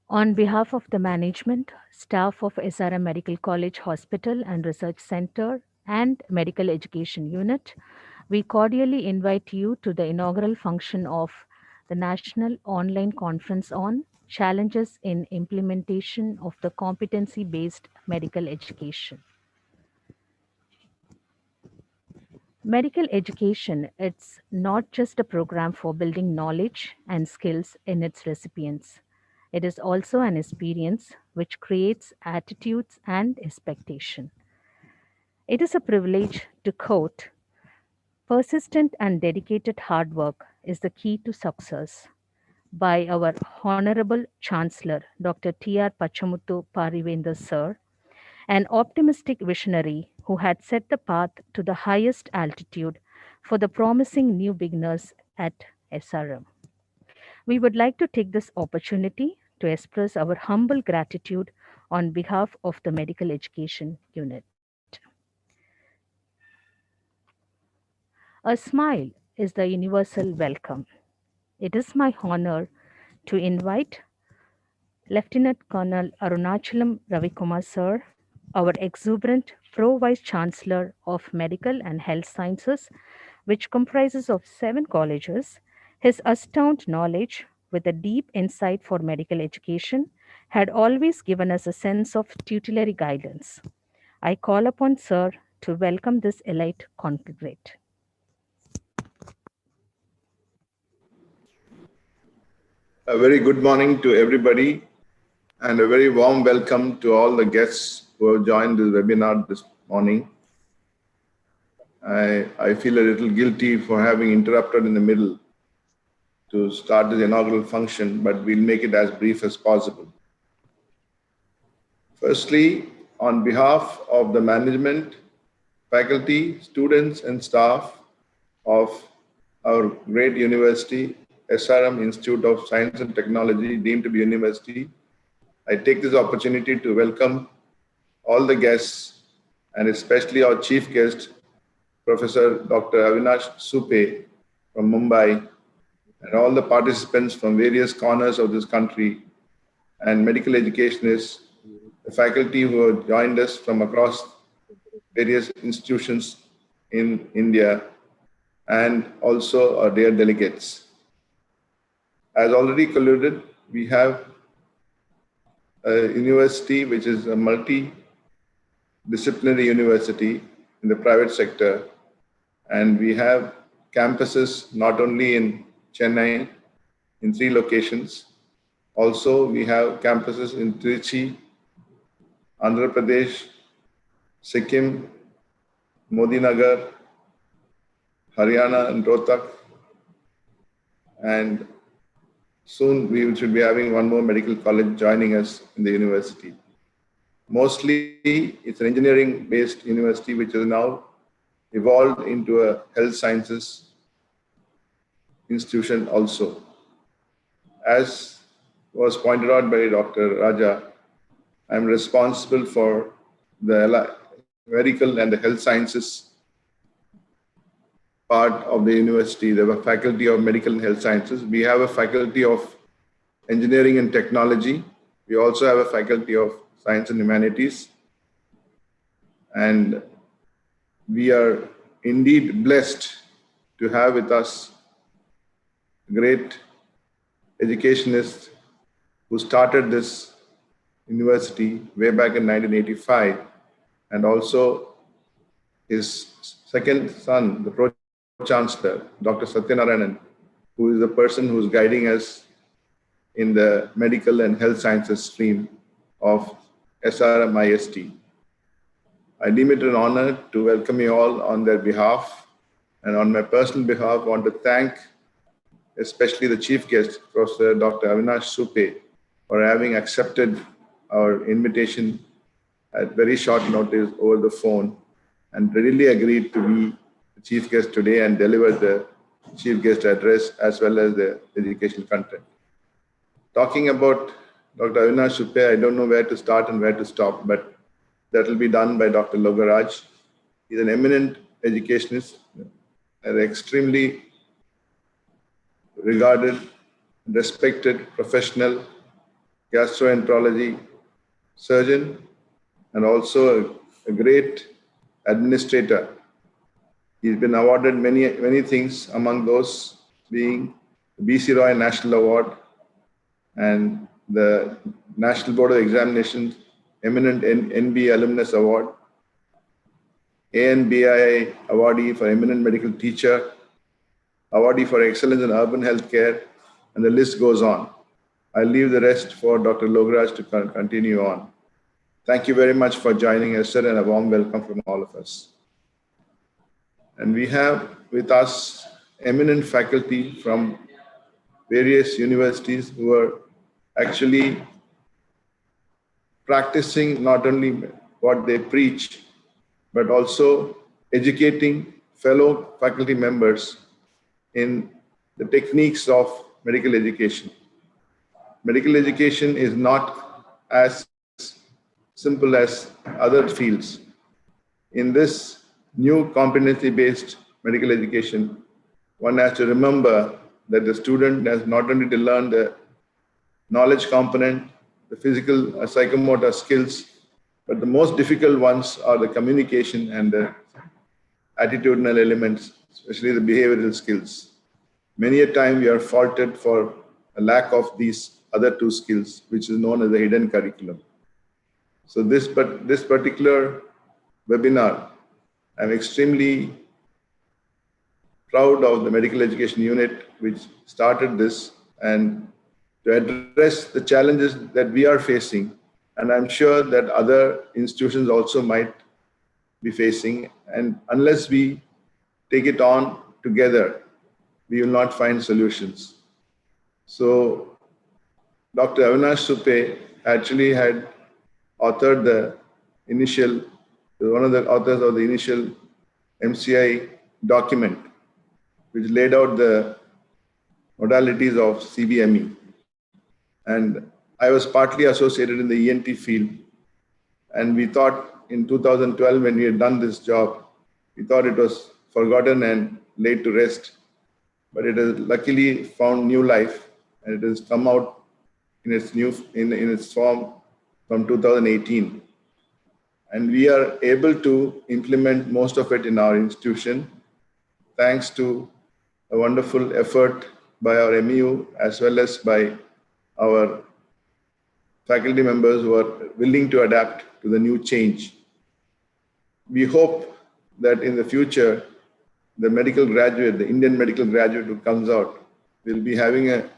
On behalf of the management, staff of SRM Medical College Hospital and Research Center and Medical Education Unit, we cordially invite you to the inaugural function of the National Online Conference on Challenges in Implementation of the Competency Based Medical Education. Medical education, it's not just a program for building knowledge and skills in its recipients. It is also an experience which creates attitudes and expectation. It is a privilege to quote, persistent and dedicated hard work is the key to success by our Honorable Chancellor, Dr. T.R. Pachamuthu Parivendra Sir, an optimistic visionary who had set the path to the highest altitude for the promising new beginners at SRM. We would like to take this opportunity to express our humble gratitude on behalf of the Medical Education Unit. A smile is the universal welcome. It is my honor to invite Lieutenant Colonel Arunachalam Ravikumar Sir, our exuberant Pro Vice Chancellor of Medical and Health Sciences, which comprises of 7 colleges. His astounding knowledge with a deep insight for medical education had always given us a sense of tutelary guidance. I call upon Sir to welcome this elite congregate. A very good morning to everybody and a very warm welcome to all the guests who have joined this webinar this morning. I feel a little guilty for having interrupted in the middle to start this inaugural function, but we'll make it as brief as possible. Firstly, on behalf of the management, faculty, students, and staff of our great university, SRM Institute of Science and Technology, deemed to be university, I take this opportunity to welcome all the guests and especially our chief guest, Professor Dr. Avinash Supe from Mumbai, and all the participants from various corners of this country and medical educationists, the faculty who have joined us from across various institutions in India, and also our dear delegates. As already colluded, we have a university which is a multidisciplinary university in the private sector, and we have campuses not only in Chennai in 3 locations. Also, we have campuses in Trichy, Andhra Pradesh, Sikkim, Modinagar, Haryana, and Rohtak, and soon we should be having one more medical college joining us in the university. Mostly, it's an engineering-based university which has now evolved into a health sciences institution also. As was pointed out by Dr. Raja, I'm responsible for the medical and the health sciences part of the university. There were faculty of medical and health sciences. We have a faculty of engineering and technology. We also have a faculty of science and humanities. And we are indeed blessed to have with us a great educationist who started this university way back in 1985, and also his second son, the Pro-Chancellor, Dr. Satyanarayanan, who is the person who is guiding us in the medical and health sciences stream of SRM IST. I deem it an honor to welcome you all on their behalf, and on my personal behalf, I want to thank especially the chief guest, Professor Dr. Avinash Supe, for having accepted our invitation at very short notice over the phone and readily agreed to be the chief guest today and deliver the chief guest address as well as the educational content. Talking about Dr. Avinash Supe, I don't know where to start and where to stop, but that will be done by Dr. Logaraj. He's an eminent educationist, an extremely regarded, respected professional gastroenterology surgeon, and also a great administrator. He's been awarded many things, among those being the BC Roy National Award and the National Board of Examinations Eminent NB Alumnus Award, ANBII Awardee for Eminent Medical Teacher, Awardee for Excellence in Urban Healthcare, and the list goes on. I'll leave the rest for Dr. Lograj to continue on. Thank you very much for joining us, sir, and a warm welcome from all of us. And we have with us eminent faculty from various universities who are actually practicing not only what they preach, but also educating fellow faculty members in the techniques of medical education. Medical education is not as simple as other fields. In this new competency-based medical education, one has to remember that the student has not only to learn the knowledge component, the physical, psychomotor skills, but the most difficult ones are the communication and the attitudinal elements, especially the behavioral skills. Many a time we are faulted for a lack of these other two skills, which is known as the hidden curriculum. So this particular webinar, I'm extremely proud of the medical education unit which started this and to address the challenges that we are facing. And I'm sure that other institutions also might be facing. And unless we take it on together, we will not find solutions. So Dr. Avinash Supe actually had authored the initial, one of the authors of the initial MCI document, which laid out the modalities of CBME. And I was partly associated in the ENT field. And we thought in 2012, when we had done this job, we thought it was forgotten and laid to rest. But it has luckily found new life, and it has come out in its in its form from 2018. And we are able to implement most of it in our institution, thanks to a wonderful effort by our MEU as well as by our faculty members who are willing to adapt to the new change. We hope that in the future, the medical graduate, the Indian medical graduate who comes out, will be having a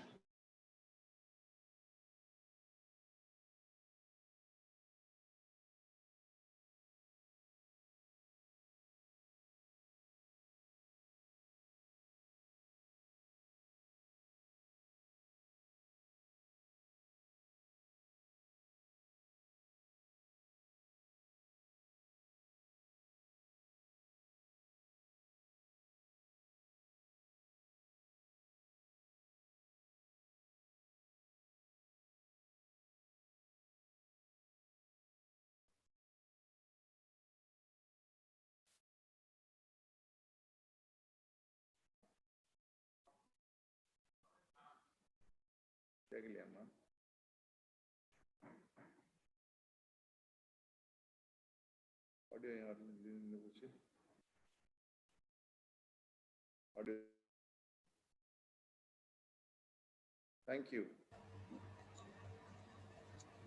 thank you.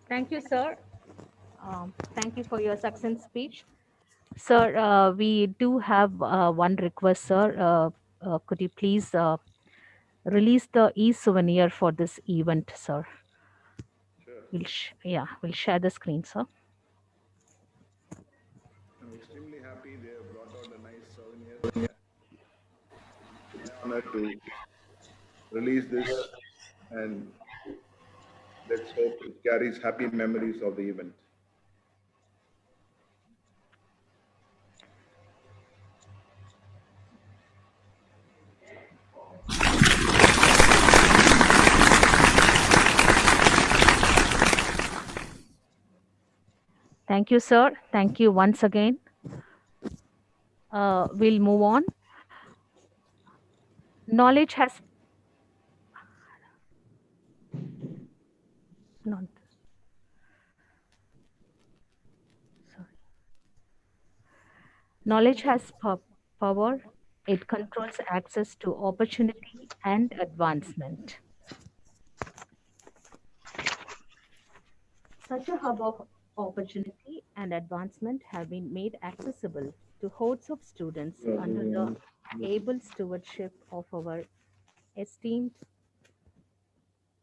Thank you, sir. Thank you for your succinct speech. Sir, we do have one request, sir. Could you please release the e-souvenir for this event, sir? Sure. We'll share the screen, sir. I'm extremely happy they have brought out a nice souvenir. It's my honor to release this, and let's hope it carries happy memories of the event. Thank you, sir. Thank you once again. We'll move on. Knowledge has Not sorry. Knowledge has power. It controls access to opportunity and advancement. Such a hub of opportunity and advancement have been made accessible to hordes of students under the able stewardship of our esteemed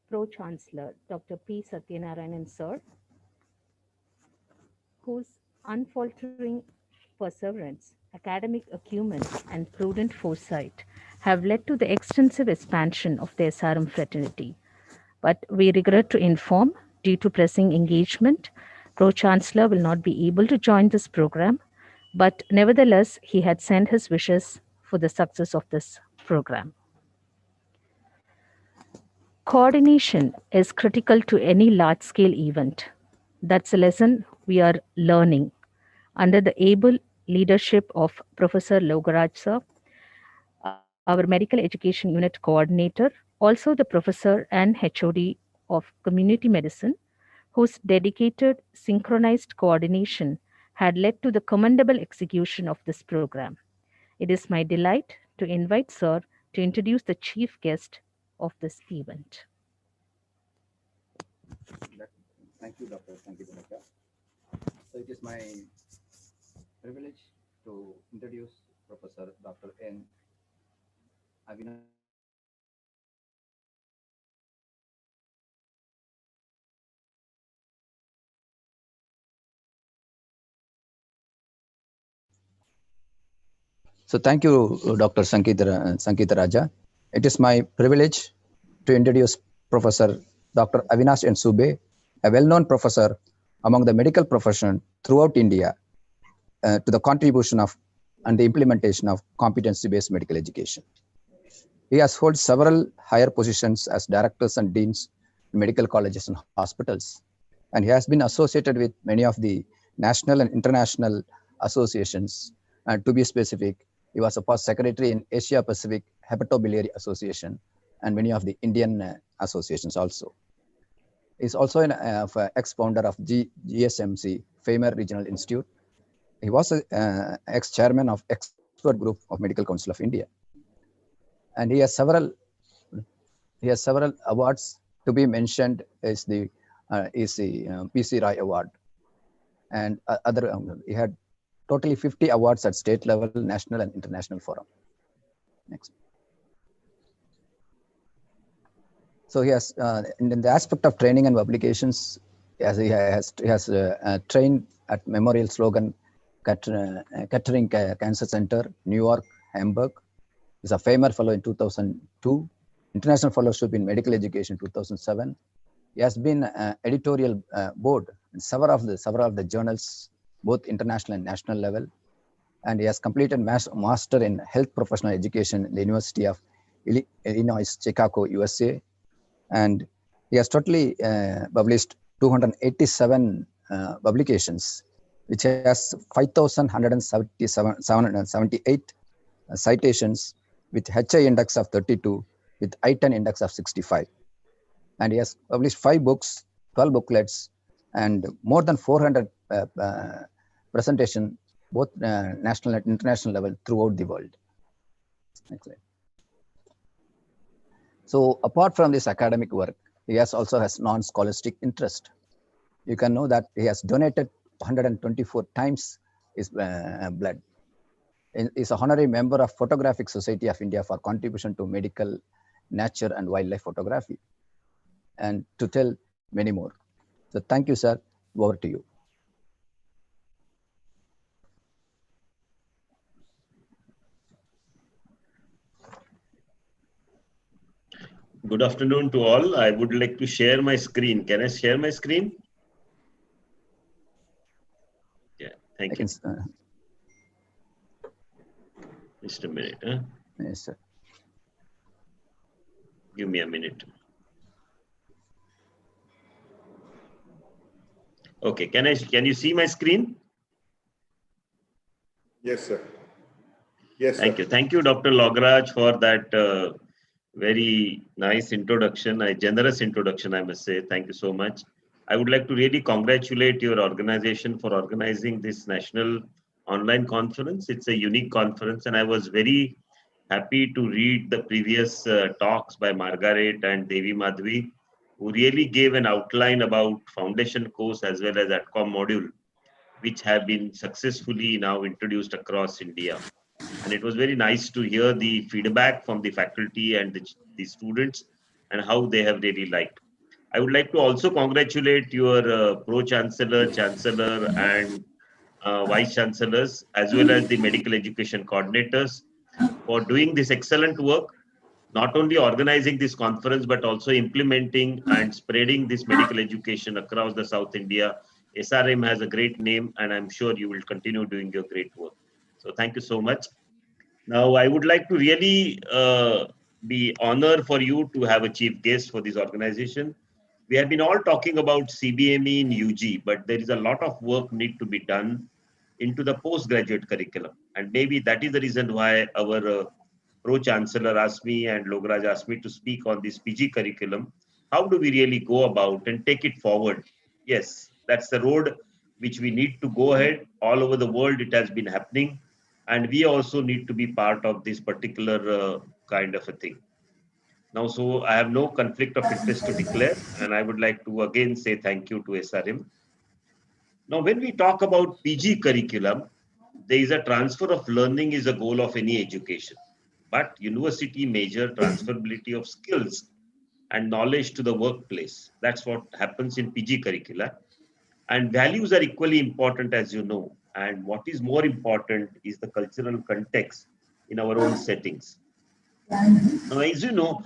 Pro Chancellor, Dr. P. Satyanarayanan Sir, whose unfaltering perseverance, academic acumen, and prudent foresight have led to the extensive expansion of the SRM fraternity. But we regret to inform, due to pressing engagement, Pro Chancellor will not be able to join this program, but nevertheless, he had sent his wishes for the success of this program. Coordination is critical to any large scale event. That's a lesson we are learning under the able leadership of Professor Logaraj sir, our medical education unit coordinator, also the professor and HOD of community medicine, whose dedicated synchronized coordination had led to the commendable execution of this program. It is my delight to invite Sir to introduce the chief guest of this event. Thank you, Doctor. Thank you, Dr. So it is my privilege to introduce Professor Dr. N. Avinash and Sube. So thank you, Dr. Sankita Raja. It is my privilege to introduce Professor Dr. Avinash N. Sube, a well-known professor among the medical profession throughout India, to the contribution of and the implementation of competency-based medical education. He has held several higher positions as directors and deans in medical colleges and hospitals, and he has been associated with many of the national and international associations. And to be specific, he was a past secretary in Asia Pacific Hepatobiliary Association and many of the Indian associations also. He is also an ex-founder of GSMC, Famer Regional Institute. He was an ex-chairman of Expert Group of Medical Council of India. And he has several awards. To be mentioned is the PC Rai Award, and other he had totally 50 awards at state level, national and international forum. Next. So he has in the aspect of training and publications, he has trained at Memorial Slogan Kettering Cancer Center, New York, Hamburg. He's a Famer Fellow in 2002, International Fellowship in Medical Education 2007. He has been editorial board in several of the journals, both international and national level. And he has completed master in health professional education in the University of Illinois, Chicago, USA. And he has totally published 287 publications, which has 5,178 citations with HI index of 32, with I-10 index of 65. And he has published 5 books, 12 booklets, and more than 400 presentations, both national and international level throughout the world. Next slide. So apart from this academic work, he also has non-scholastic interest. You can know that he has donated 124 times his blood. Is an honorary member of Photographic Society of India for contribution to medical, nature, and wildlife photography, and to tell many more. So thank you, sir. Over to you. Good afternoon to all. I would like to share my screen. Can I share my screen? Yeah, thank you. Just a minute. Huh? Yes, sir. Give me a minute. Okay, can you see my screen? Yes, sir. Yes, sir. Thank you. Thank you, Dr. Lograj, for that Very nice introduction, a generous introduction, I must say. Thank you so much. I would like to really congratulate your organization for organizing this national online conference. It's a unique conference, and I was very happy to read the previous talks by Margaret and Devi Madhvi, who really gave an outline about foundation course as well as ATCOM module, which have been successfully now introduced across India. And it was very nice to hear the feedback from the faculty and the students and how they have really liked. I would like to also congratulate your pro chancellor, chancellor, and vice chancellors, as well as the medical education coordinators, for doing this excellent work, not only organizing this conference, but also implementing and spreading this medical education across the South India. SRM has a great name, and I'm sure you will continue doing your great work. So thank you so much. Now, I would like to really be honored for you to have a chief guest for this organization. We have been all talking about CBME in UG, but there is a lot of work need to be done into the postgraduate curriculum. And maybe that is the reason why our pro-chancellor asked me and Lograj asked me to speak on this PG curriculum. How do we really go about and take it forward? Yes, that's the road which we need to go ahead. All over the world, it has been happening. And we also need to be part of this particular kind of a thing. Now, so I have no conflict of interest to declare, and I would like to again say thank you to SRM. Now, when we talk about PG curriculum, there is a transfer of learning is a goal of any education. But university major transferability of skills and knowledge to the workplace. That's what happens in PG curricula. And values are equally important, as you know. And what is more important is the cultural context in our own settings. Now, as you know,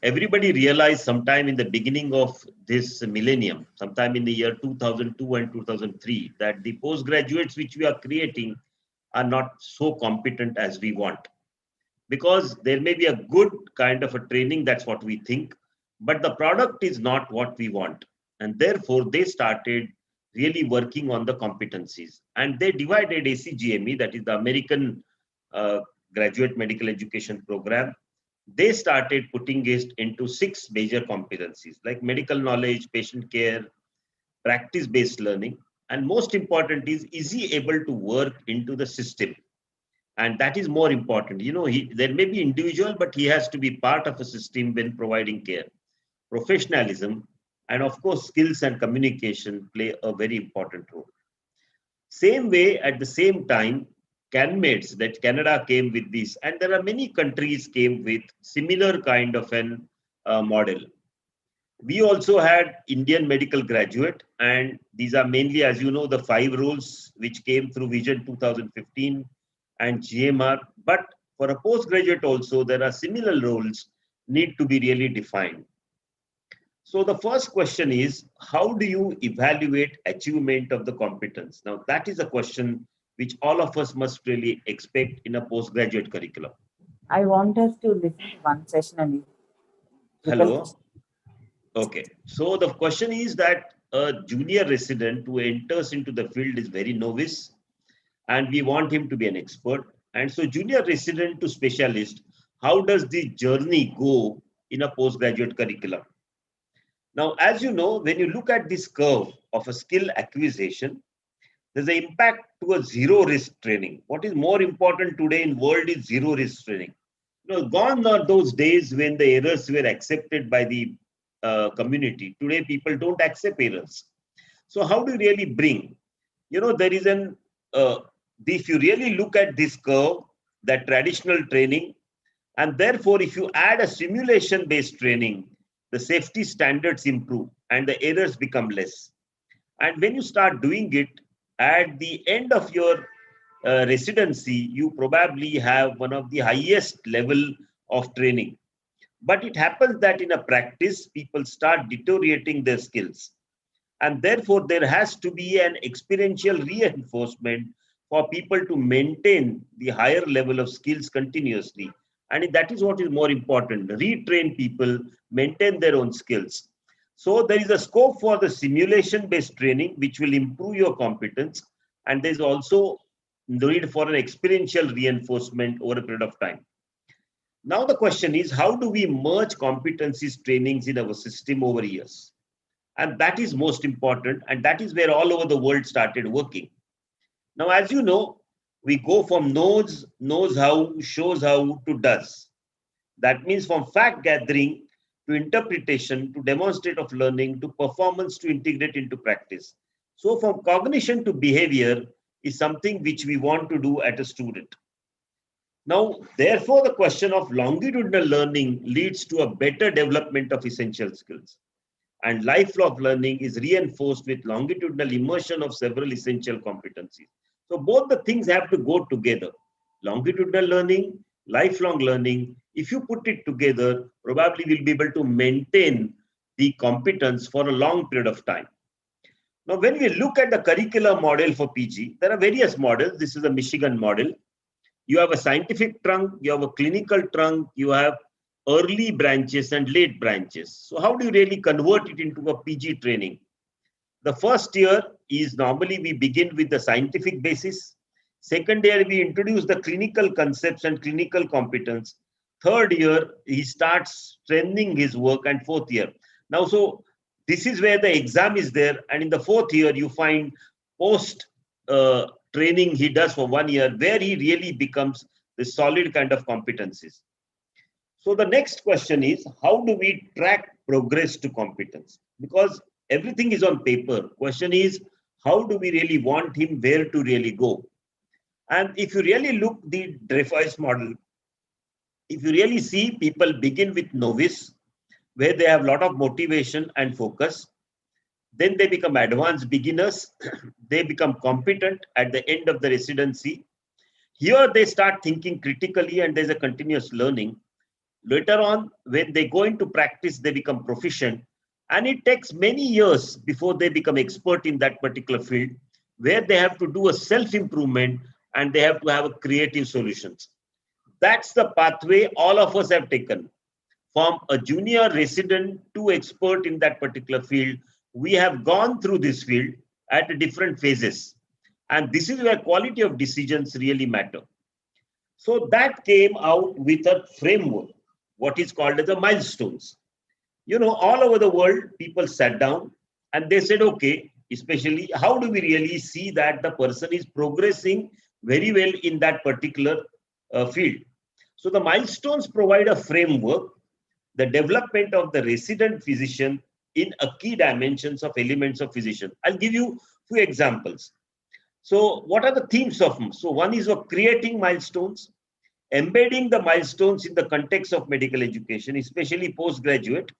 everybody realized sometime in the beginning of this millennium, sometime in the year 2002 and 2003, that the postgraduates which we are creating are not so competent as we want. Because there may be a good kind of a training, that's what we think, but the product is not what we want. And therefore, they started really working on the competencies. And they divided ACGME, that is the American Graduate Medical Education Program. They started putting it into 6 major competencies like medical knowledge, patient care, practice-based learning, and most important is he able to work into the system? And that is more important. You know, there may be individual, but he has to be part of a system when providing care. Professionalism, and of course, skills and communication play a very important role. Same way, at the same time, CanMeds, that Canada came with this, and there are many countries came with similar kind of an model. We also had Indian medical graduate, and these are mainly, as you know, the 5 rules which came through Vision 2015 and GMR. But for a postgraduate also, there are similar roles need to be really defined. So the first question is, how do you evaluate achievement of the competence? Now, that is a question which all of us must really expect in a postgraduate curriculum. I want us to listen to one session only. Hello. Okay. So the question is that a junior resident who enters into the field is very novice, and we want him to be an expert. And so junior resident to specialist, how does the journey go in a postgraduate curriculum? Now, as you know, when you look at this curve of a skill acquisition, there's an impact to a zero risk training. What is more important today in world is zero risk training. You know, gone are those days when the errors were accepted by the community. Today, people don't accept errors. So how do you really bring? You know, there is an, if you really look at this curve, that traditional training, and therefore, if you add a simulation-based training, the safety standards improve and the errors become less. And when you start doing it, at the end of your residency, you probably have one of the highest level of training. But it happens that in a practice, people start deteriorating their skills. And therefore, there has to be an experiential reinforcement for people to maintain the higher level of skills continuously. And that is what is more important. Retrain people, maintain their own skills. So there is a scope for the simulation-based training, which will improve your competence. And there's also the need for an experiential reinforcement over a period of time. Now the question is, how do we merge competencies trainings in our system over years? And that is most important, and that is where all over the world started working. Now, as you know, we go from knows how, shows how to does. That means from fact gathering to interpretation to demonstrate of learning to performance to integrate into practice. So from cognition to behavior is something which we want to do at a student. Now, therefore, the question of longitudinal learning leads to a better development of essential skills. And lifelong learning is reinforced with longitudinal immersion of several essential competencies. So both the things have to go together. Longitudinal learning, lifelong learning, if you put it together, probably we'll be able to maintain the competence for a long period of time. Now, when we look at the curricular model for PG, there are various models. This is a Michigan model. You have a scientific trunk, you have a clinical trunk, you have early branches and late branches. So how do you really convert it into a PG training? The first year is normally we begin with the scientific basis. Second year, we introduce the clinical concepts and clinical competence. Third year, he starts strengthening his work, and fourth year. Now, so this is where the exam is there. And in the fourth year, you find post training he does for 1 year, where he really becomes the solid kind of competencies. So the next question is, how do we track progress to competence? Because everything is on paper. Question is, how do we really want him where to really go? And if you really look the Dreyfus model, if you really see people begin with novice, where they have a lot of motivation and focus, then they become advanced beginners, they become competent at the end of the residency. Here they start thinking critically and there's a continuous learning. Later on, when they go into practice, they become proficient. And it takes many years before they become expert in that particular field, where they have to do a self-improvement and they have to have a creative solutions. That's the pathway all of us have taken. From a junior resident to expert in that particular field, we have gone through this field at different phases. And this is where quality of decisions really matter. So that came out with a framework, what is called as the milestones. You know, all over the world, people sat down and they said, okay, especially how do we really see that the person is progressing very well in that particular field? So the milestones provide a framework, the development of the resident physician in a key dimensions of elements of physician. I'll give you a few examples. So what are the themes of them? So one is of creating milestones, embedding the milestones in the context of medical education, especially postgraduate,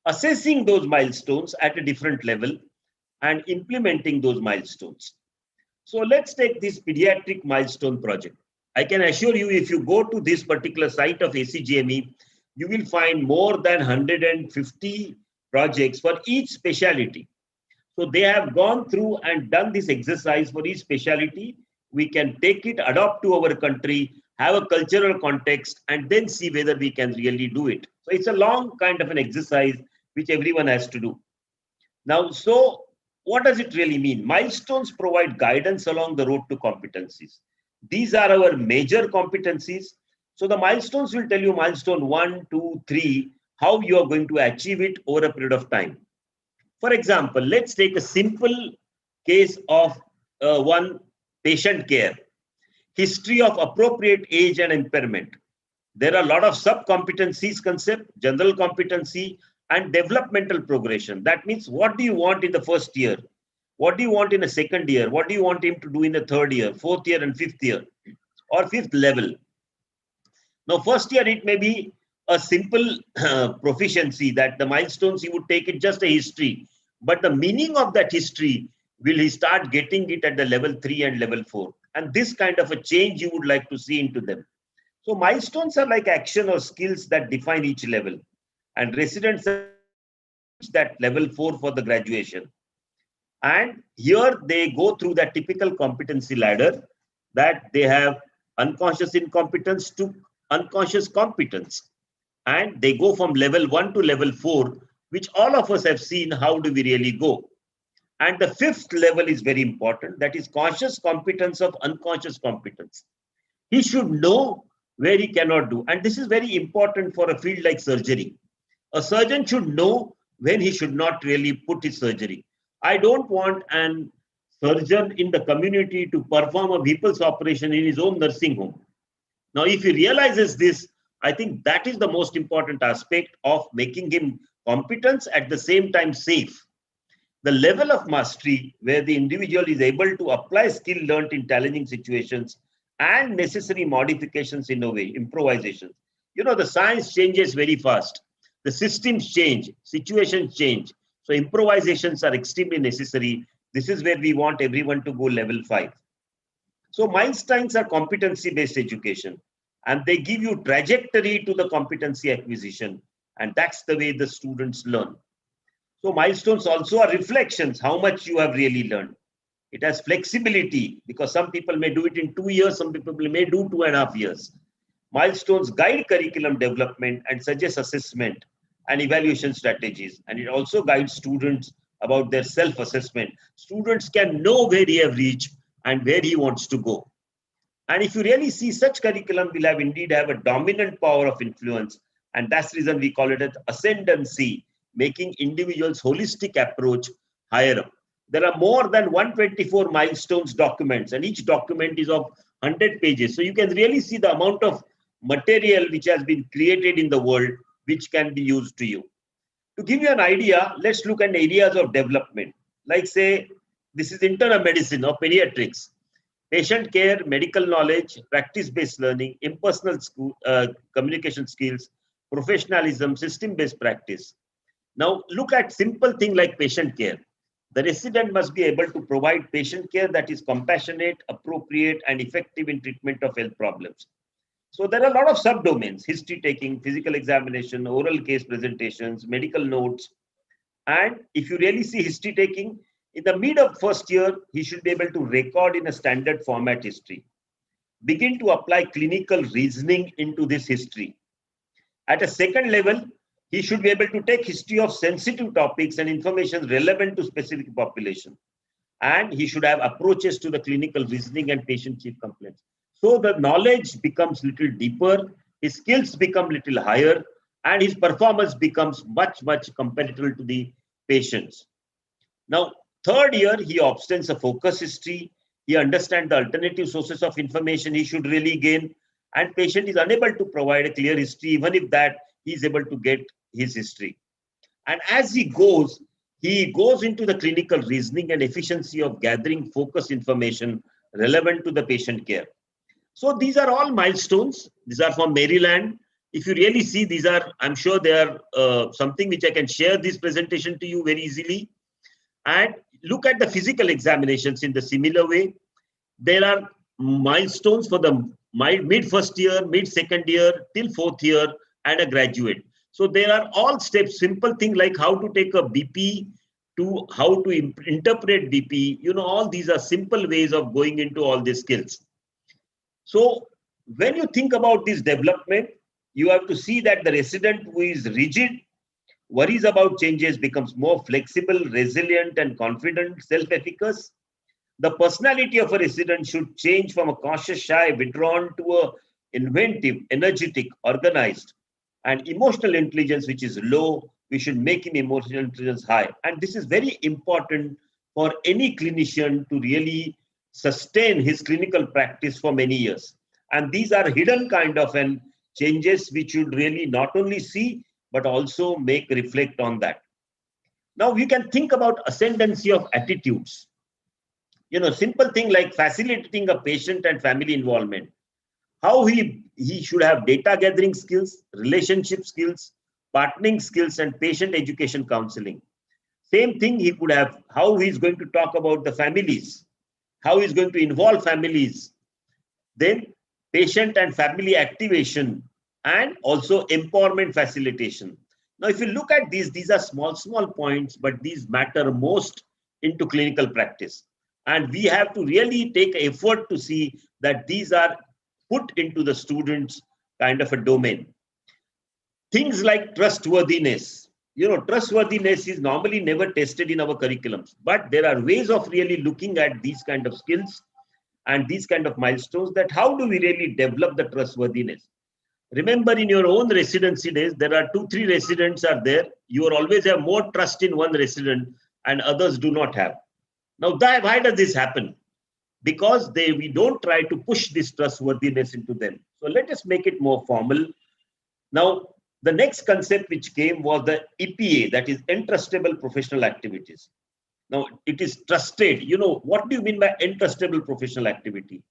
assessing those milestones at a different level, and implementing those milestones. So let's take this pediatric milestone project. I can assure you, if you go to this particular site of CBME, you will find more than 150 projects for each specialty. So they have gone through and done this exercise for each specialty. We can take it, adopt to our country, have a cultural context, and then see whether we can really do it. So it's a long kind of an exercise which everyone has to do. Now, so what does it really mean? Milestones provide guidance along the road to competencies. These are our major competencies. So the milestones will tell you milestone 1, 2, 3, how you are going to achieve it over a period of time. For example, let's take a simple case of one patient care. History of appropriate age and impairment. There are a lot of sub-competencies concept, general competency, and developmental progression. That means what do you want in the first year? What do you want in the second year? What do you want him to do in the third year, fourth year, and fifth year, or fifth level? Now, first year, it may be a simple proficiency that the milestones he would take it just a history. But the meaning of that history, will he start getting it at the level 3 and level 4? And this kind of a change you would like to see into them. So milestones are like action or skills that define each level. And residents reach that level 4 for the graduation. And here they go through that typical competency ladder that they have unconscious incompetence to unconscious competence. And they go from level 1 to level 4, which all of us have seen how do we really go. And the fifth level is very important. That is conscious competence of unconscious competence. He should know where he cannot do. And this is very important for a field like surgery. A surgeon should know when he should not really put his surgery. I don't want an surgeon in the community to perform a people's operation in his own nursing home. Now, if he realizes this, I think that is the most important aspect of making him competent at the same time safe. The level of mastery where the individual is able to apply skill learned in challenging situations and necessary modifications in a way, improvisations. You know, the science changes very fast. The systems change, situations change. So improvisations are extremely necessary. This is where we want everyone to go level 5. So milestones are competency-based education, and they give you trajectory to the competency acquisition. And that's the way the students learn. So milestones also are reflections, how much you have really learned. It has flexibility because some people may do it in 2 years, some people may do 2.5 years. Milestones guide curriculum development and suggest assessment and evaluation strategies. And it also guides students about their self-assessment. Students can know where he have reached and where he wants to go. And if you really see, such curriculum will have indeed have a dominant power of influence. And that's the reason we call it as ascendancy, making individuals' holistic approach higher up. There are more than 124 milestones documents, and each document is of 100 pages. So you can really see the amount of material which has been created in the world, which can be used to you. To give you an idea, let's look at areas of development. Like say, this is internal medicine or pediatrics, patient care, medical knowledge, practice-based learning, impersonal communication skills, professionalism, system-based practice. Now, look at simple thing like patient care. The resident must be able to provide patient care that is compassionate, appropriate, and effective in treatment of health problems. So there are a lot of subdomains: history taking, physical examination, oral case presentations, medical notes. And if you really see history taking, in the mid of first year, he should be able to record in a standard format history. Begin to apply clinical reasoning into this history. At a second level, he should be able to take history of sensitive topics and information relevant to specific population. And he should have approaches to the clinical reasoning and patient chief complaints. So the knowledge becomes little deeper, his skills become little higher, and his performance becomes much, much compatible to the patients. Now, third year, he obtains a focus history. He understands the alternative sources of information he should really gain, and patient is unable to provide a clear history, even if that he is able to get his history. And as he goes into the clinical reasoning and efficiency of gathering focus information relevant to the patient care. So these are all milestones. These are from Maryland. If you really see, these are, I'm sure they are something which I can share this presentation to you very easily. And look at the physical examinations in the similar way. There are milestones for the mid first year, mid second year, till fourth year, and a graduate. So there are all steps, simple thing like how to take a BP to how to interpret BP. You know, all these are simple ways of going into all these skills. So when you think about this development, you have to see that the resident who is rigid, worries about changes, becomes more flexible, resilient, and confident, self-efficacious. The personality of a resident should change from a cautious, shy, withdrawn to a inventive, energetic, organized. And emotional intelligence, which is low, we should make him emotional intelligence high. And this is very important for any clinician to really sustain his clinical practice for many years. And these are hidden kind of changes which should really not only see, but also make reflect on that. Now we can think about ascendancy of attitudes. You know, simple thing like facilitating a patient and family involvement. How he should have data gathering skills, relationship skills, partnering skills, and patient education counseling. Same thing he could have, how he's going to talk about the families, how he's going to involve families. Then patient and family activation, and also empowerment facilitation. Now, if you look at these are small points, but these matter most into clinical practice. And we have to really take effort to see that these are put into the students' kind of a domain. Things like trustworthiness. You know, trustworthiness is normally never tested in our curriculums, but there are ways of really looking at these kind of skills. and these kind of milestones, that how do we really develop the trustworthiness? Remember, in your own residency days, there are 2, 3 residents are there. You will always have more trust in one resident and others do not have. Now, why does this happen? Because we don't try to push this trustworthiness into them. So let us make it more formal. Now, the next concept which came was the EPA, that is entrustable professional activities. Now, it is trusted. You know, what do you mean by entrustable professional activity?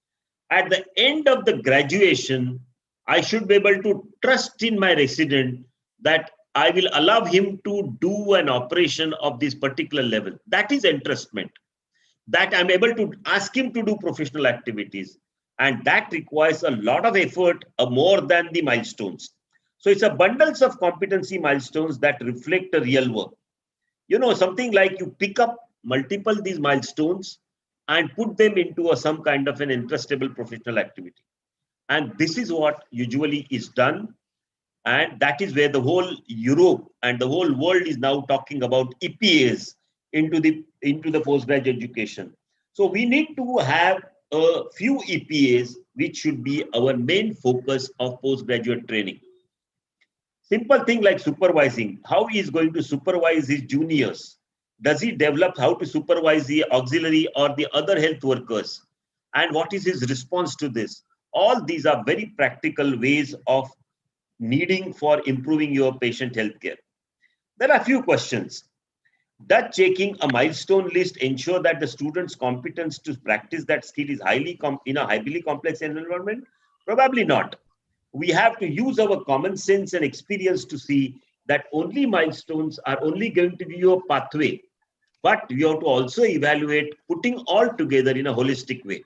At the end of the graduation, I should be able to trust in my resident that I will allow him to do an operation of this particular level. That is entrustment. That I'm able to ask him to do professional activities. And that requires a lot of effort, more than the milestones. So it's a bundles of competency milestones that reflect a real work. You know, something like you pick up multiple these milestones and put them into some kind of an entrustable professional activity. And this is what usually is done. And that is where the whole Europe and the whole world is now talking about EPAs into the postgraduate education. So we need to have a few EPAs, which should be our main focus of postgraduate training. Simple thing like supervising. How he is going to supervise his juniors? Does he develop how to supervise the auxiliary or the other health workers? And what is his response to this? All these are very practical ways of needing for improving your patient healthcare. There are a few questions. Does checking a milestone list ensure that the student's competence to practice that skill is in a highly complex environment? Probably not. We have to use our common sense and experience to see that only milestones are only going to give you a pathway, but we have to also evaluate putting all together in a holistic way.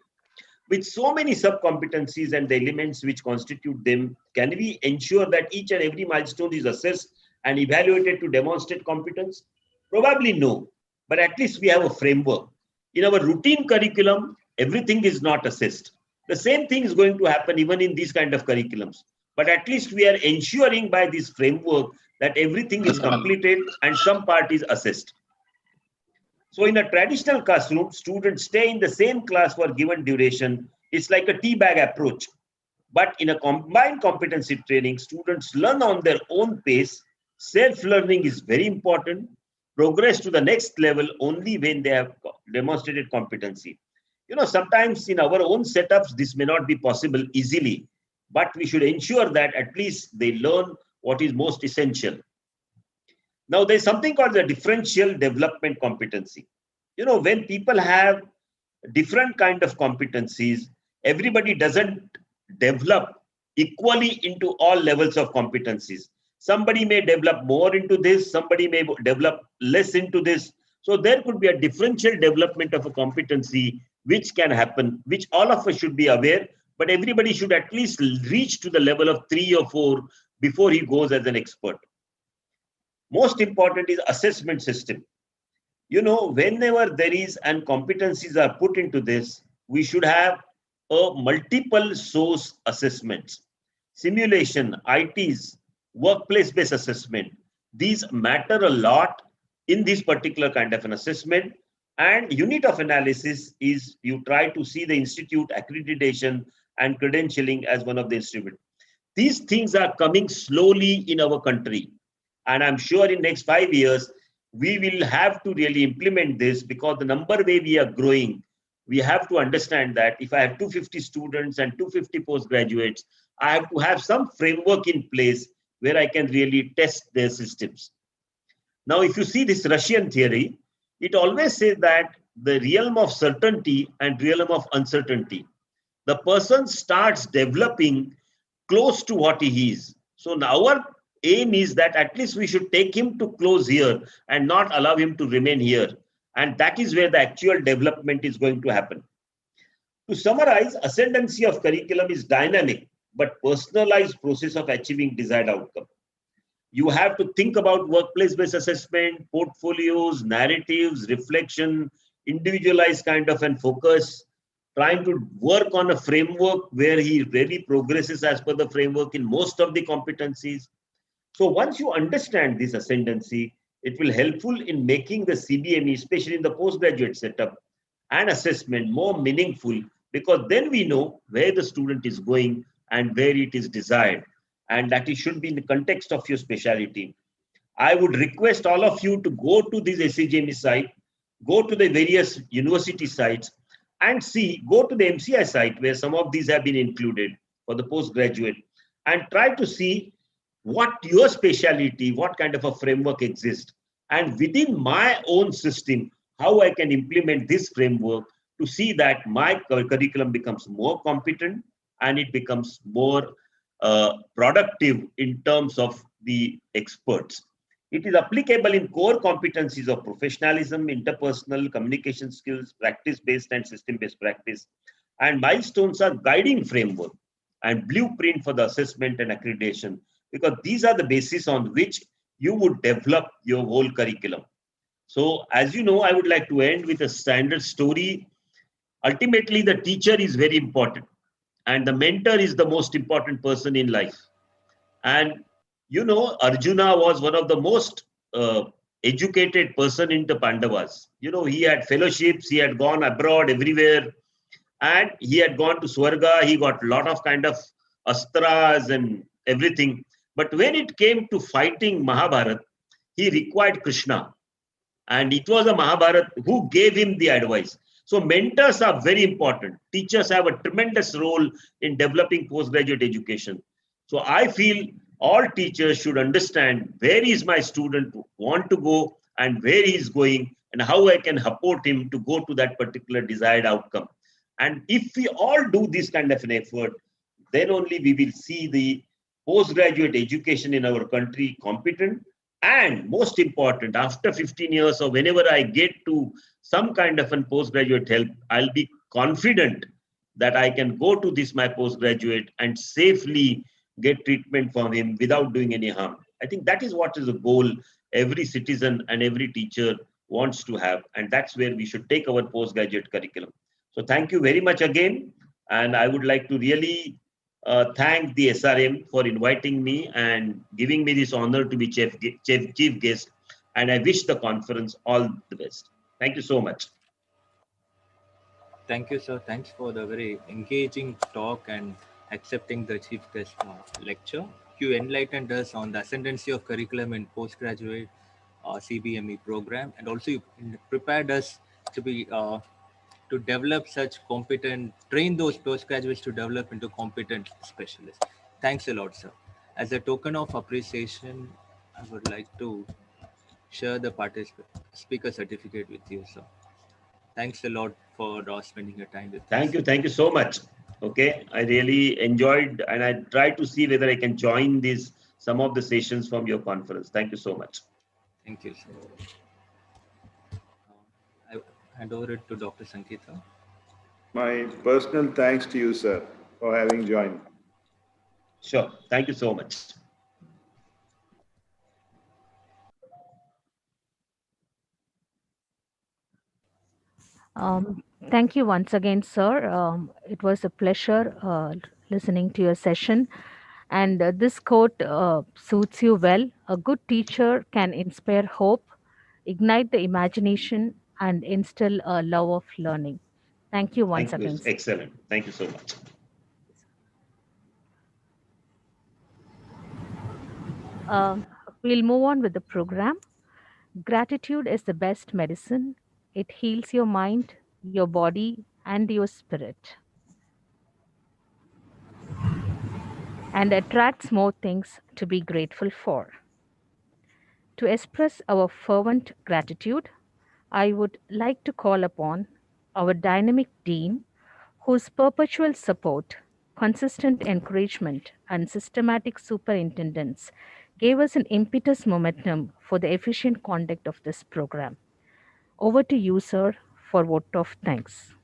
With so many sub-competencies and the elements which constitute them, can we ensure that each and every milestone is assessed and evaluated to demonstrate competence? Probably no, but at least we have a framework. In our routine curriculum, everything is not assessed. The same thing is going to happen even in these kind of curriculums. But at least we are ensuring by this framework that everything is completed and some part is assessed. So in a traditional classroom, students stay in the same class for given duration. It's like a tea bag approach. But in a combined competency training, students learn on their own pace. Self-learning is very important. Progress to the next level only when they have demonstrated competency. You know, sometimes in our own setups, this may not be possible easily, but we should ensure that at least they learn what is most essential. Now, there's something called the differential development competency. You know, when people have different kind of competencies, everybody doesn't develop equally into all levels of competencies. Somebody may develop more into this, somebody may develop less into this. So there could be a differential development of a competency which can happen, which all of us should be aware, but everybody should at least reach to the level of 3 or 4 before he goes as an expert. Most important is assessment system. You know, whenever there is and competencies are put into this, we should have a multiple source assessments, simulation, ITs, workplace-based assessment. These matter a lot in this particular kind of an assessment. And unit of analysis is you try to see the institute accreditation and credentialing as one of the instruments. These things are coming slowly in our country. And I'm sure in next 5 years, we will have to really implement this, because the number way we are growing, we have to understand that if I have 250 students and 250 postgraduates, I have to have some framework in place where I can really test their systems. Now, if you see this Russian theory, it always says that the realm of certainty and realm of uncertainty, the person starts developing close to what he is. So now our aim is that at least we should take him to close here and not allow him to remain here. And that is where the actual development is going to happen. To summarize, ascendancy of curriculum is dynamic but personalized process of achieving desired outcome. You have to think about workplace-based assessment, portfolios, narratives, reflection, individualized kind of and focus, trying to work on a framework where he really progresses as per the framework in most of the competencies. So once you understand this ascendancy, it will helpful in making the CBME, especially in the postgraduate setup and assessment, more meaningful because then we know where the student is going and where it is desired, and that it should be in the context of your specialty. I would request all of you to go to this SCGME site, go to the various university sites, and see, go to the MCI site where some of these have been included for the postgraduate, and try to see what your specialty, what kind of a framework exists, and within my own system, how I can implement this framework to see that my curriculum becomes more competent and it becomes more productive in terms of the experts. It is applicable in core competencies of professionalism, interpersonal communication skills, practice-based and system-based practice. And milestones are guiding framework and blueprint for the assessment and accreditation, because these are the basis on which you would develop your whole curriculum. So as you know, I would like to end with a standard story. Ultimately, the teacher is very important and the mentor is the most important person in life. And you know, Arjuna was one of the most educated person in the Pandavas. You know, he had fellowships, he had gone abroad everywhere, and he had gone to Swarga. He got a lot of kind of astras and everything. But when it came to fighting Mahabharat, he required Krishna. And it was a Mahabharat who gave him the advice. So mentors are very important. Teachers have a tremendous role in developing postgraduate education. So I feel all teachers should understand where is my student want to go and where he is going and how I can support him to go to that particular desired outcome. And if we all do this kind of an effort, then only we will see the postgraduate education in our country competent. And most important, after 15 years or whenever I get to some kind of an postgraduate help, I'll be confident that I can go to this my postgraduate and safely get treatment from him without doing any harm. I think that is what is the goal every citizen and every teacher wants to have. And that's where we should take our postgraduate curriculum. So thank you very much again. And I would like to really thank the SRM for inviting me and giving me this honor to be chief guest. And I wish the conference all the best. Thank you so much. Thank you, sir. Thanks for the very engaging talk and accepting the chief guest lecture. You enlightened us on the ascendancy of curriculum in postgraduate CBME program, and also you prepared us to be to develop such competent, train those postgraduates to develop into competent specialists. Thanks a lot, sir. As a token of appreciation, I would like to share the speaker certificate with you, sir. Thanks a lot for spending your time with us. Thank you so much. Okay, I really enjoyed, and I try to see whether I can join some of the sessions from your conference. Thank you so much. Thank you, sir. I hand over it to Dr. Sankita. My personal thanks to you, sir, for having joined. Sure. Thank you so much. Thank you once again, sir. It was a pleasure listening to your session. And this quote suits you well. A good teacher can inspire hope, ignite the imagination, and instill a love of learning. Thank you once again. Sir. Excellent. Thank you so much. We'll move on with the program. Gratitude is the best medicine. It heals your mind, your body, and your spirit, and attracts more things to be grateful for. To express our fervent gratitude, I would like to call upon our dynamic Dean, whose perpetual support, consistent encouragement, and systematic superintendence gave us an impetus momentum for the efficient conduct of this program. Over to you, sir, for vote of thanks.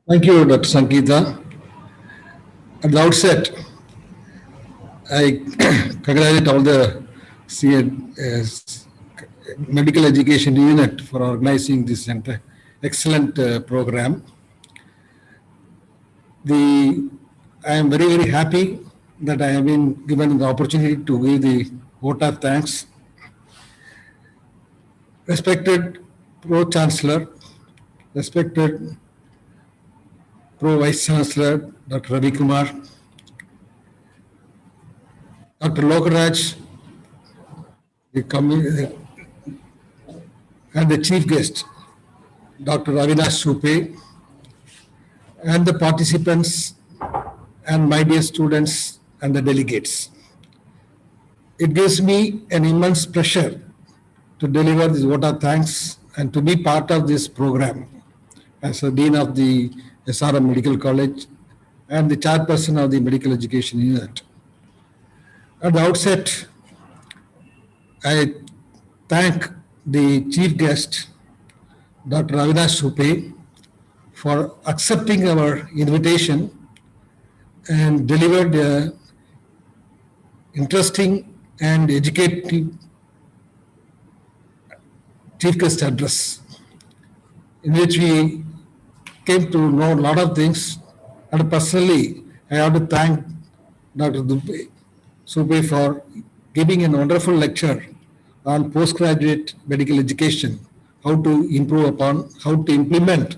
Thank you, Dr. Sankita. At the outset, I congratulate all the medical education unit for organizing this excellent program. I am very, very happy that I have been given the opportunity to give the vote of thanks. Respected Pro-Chancellor, respected Pro Vice Chancellor Dr. Ravi Kumar, Dr. Lokaraj, and the chief guest, Dr. Avinash Supe, and the participants and my dear students and the delegates. It gives me an immense pleasure to deliver this vote of thanks and to be part of this program as a Dean of the SRM Medical College and the Chairperson of the Medical Education Unit. At the outset, I thank the chief guest, Dr. Avinash Supe, for accepting our invitation and delivered a interesting and educative chief guest address in which we came to know a lot of things. And personally, I have to thank Dr. Supe for giving a wonderful lecture on postgraduate medical education, how to improve upon, how to implement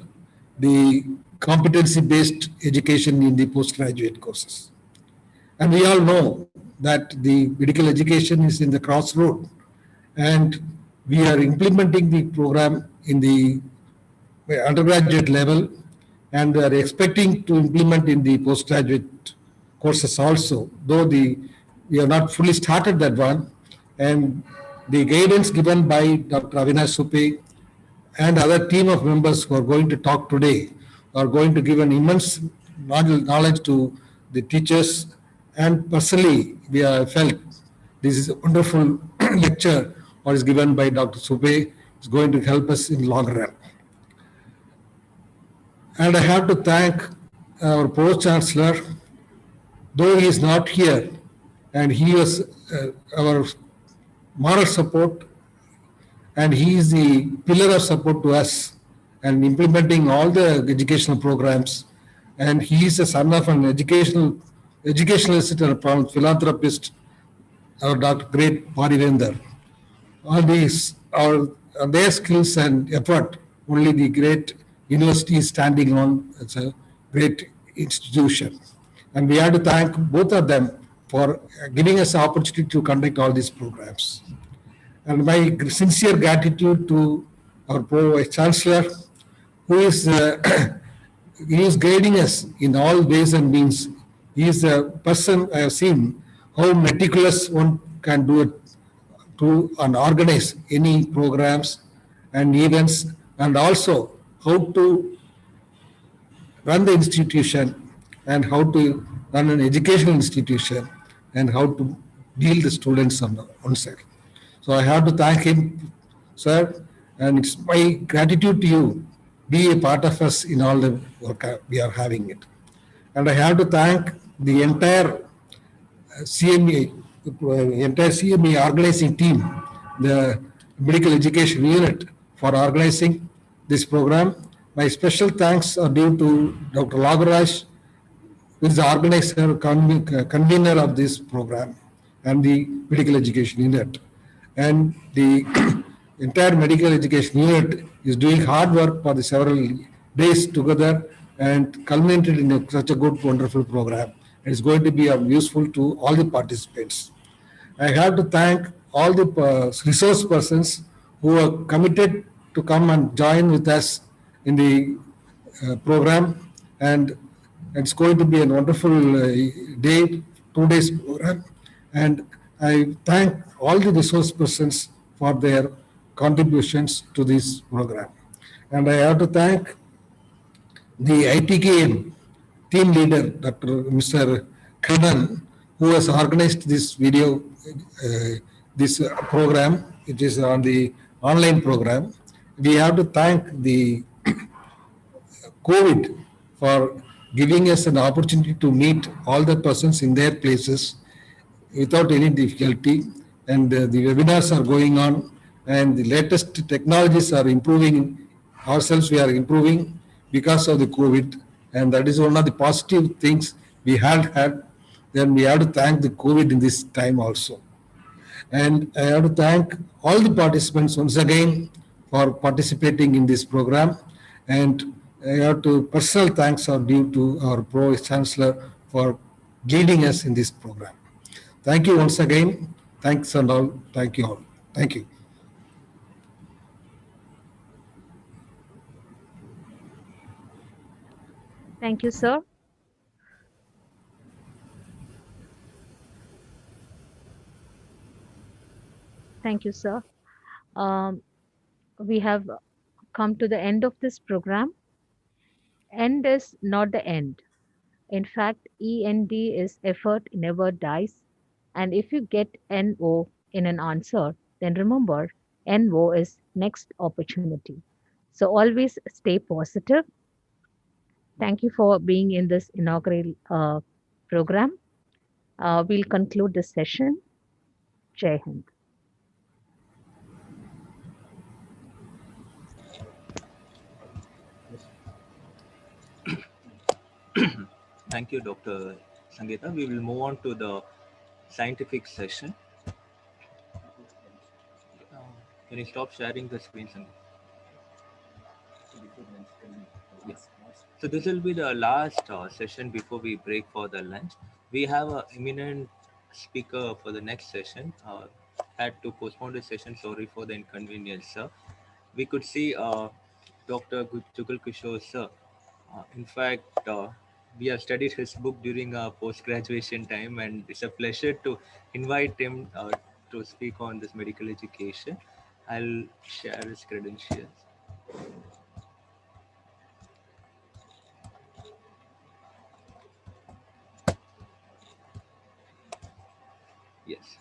the competency-based education in the postgraduate courses. And we all know that the medical education is in the crossroad, and we are implementing the program in the undergraduate level, and we are expecting to implement in the postgraduate courses also, though we have not fully started that one. And the guidance given by Dr. Avinash Supe and other team of members who are going to talk today are going to give an immense knowledge to the teachers. And personally, we have felt this is a wonderful lecture what is given by Dr. Supe is going to help us in long run. And I have to thank our Pro Chancellor, though he is not here, and he was our moral support, and he is the pillar of support to us and implementing all the educational programs. And he is a son of an educationalist and a philanthropist, our Dr. Great Parivender. All these are their skills and effort. Only the great university is standing on. It's a great institution. And we have to thank both of them for giving us the opportunity to conduct all these programs. And my sincere gratitude to our Pro Vice Chancellor, who is he is guiding us in all ways and means. He is a person I have seen how meticulous one can do it to and organize any programs and events, and also how to run the institution and how to run an educational institution and how to deal the students on one side. So I have to thank him, sir, and it's my gratitude to you. Be a part of us in all the work we are having it. And I have to thank the entire CME, entire CME organizing team, the medical education unit for organizing this program. My special thanks are due to Dr. Lagaraj, who is the organizer, convener of this program, and the medical education unit. And the entire medical education unit is doing hard work for the several days together and culminated in such a good, wonderful program. It's going to be useful to all the participants. I have to thank all the resource persons who are committed to come and join with us in the program, and it's going to be a wonderful day, 2 days program. And I thank all the resource persons for their contributions to this program. And I have to thank the ITKM team leader, Dr. Mr. Kanan, who has organized this video, this program. It is on the online program. We have to thank the COVID for giving us an opportunity to meet all the persons in their places without any difficulty. And the webinars are going on, and the latest technologies are improving. Ourselves, we are improving because of the COVID, and that is one of the positive things we had. Then we have to thank the COVID in this time also. And I have to thank all the participants once again for participating in this program. And I have to personal thanks are due to our Pro Chancellor for leading us in this program. Thank you once again. Thanks and all. Thank you all. Thank you. Thank you, sir. Thank you, sir. Um, we have come to the end of this program. End is not the end. In fact, END is effort never dies. And if you get NO in an answer, then remember NO is next opportunity. So always stay positive. Thank you for being in this inaugural program. We'll conclude this session. Jai Hind. Thank you, Dr. Sangeeta. We will move on to the scientific session. Uh, can you stop sharing the screen, Sangeeta? Yes. So this will be the last session before we break for the lunch. We have a eminent speaker for the next session. Had to postpone the session. Sorry for the inconvenience, sir. We could see Dr. Jugal Kishore, sir. In fact, we have studied his book during our post-graduation time, and it's a pleasure to invite him to speak on this medical education. I'll share his credentials. Yes.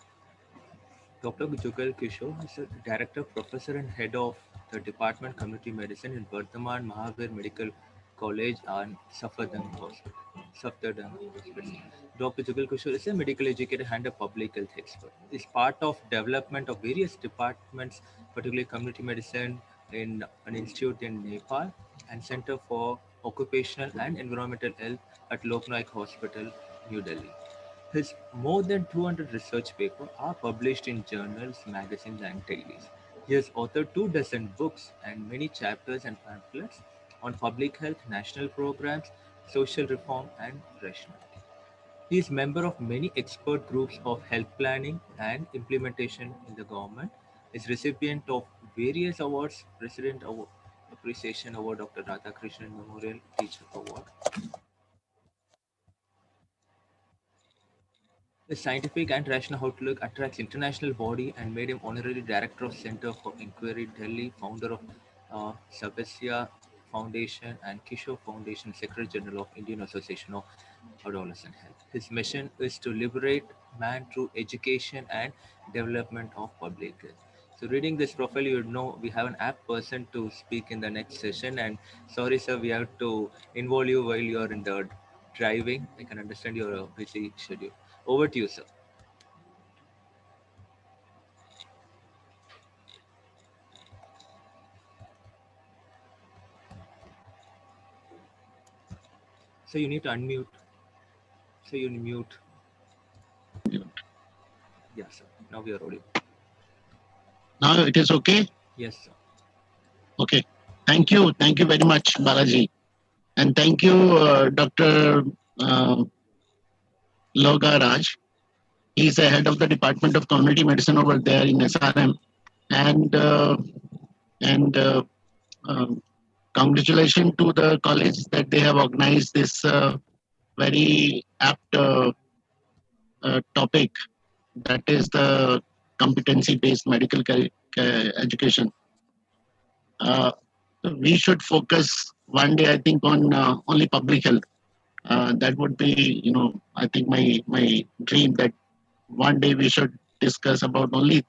Dr. Jugal Kishore is a director, professor, and head of the Department of Community Medicine in Bardhaman Mahavir Medical College and Safdarjung Hospital. Safdarjung Hospital. Dr. Jugal Kishore is a medical educator and a public health expert. He is part of development of various departments, particularly community medicine in an institute in Nepal and Center for Occupational and Environmental Health at Loknaik Hospital, New Delhi. His more than 200 research papers are published in journals, magazines, and dailies. He has authored 24 books and many chapters and pamphlets on public health, national programs, social reform, and rationality. He is member of many expert groups of health planning and implementation in the government. Is recipient of various awards, President Award, Appreciation Award, Dr. Radhakrishnan Memorial Teacher Award. His scientific and rational outlook attracts international body and made him honorary director of Center for Inquiry Delhi, founder of Sabesya Foundation and Kishore Foundation, Secretary General of Indian Association of Adolescent Health. His mission is to liberate man through education and development of public health. So reading this profile, you would know we have an apt person to speak in the next session. And sorry, sir, we have to involve you while you are in the driving. I can understand your busy schedule. Over to you, sir. So you need to unmute. So you mute. Yes, sir. Now we are audible. Now it is okay? Yes, sir. Okay. Thank you. Thank you very much, Balaji. And thank you, Dr. Loga Raj. He's the head of the Department of Community Medicine over there in SRM. And congratulations to the college that they have organized this very apt topic, that is the competency-based medical education. We should focus one day, I think, on only public health. That would be, I think my dream that one day we should discuss about only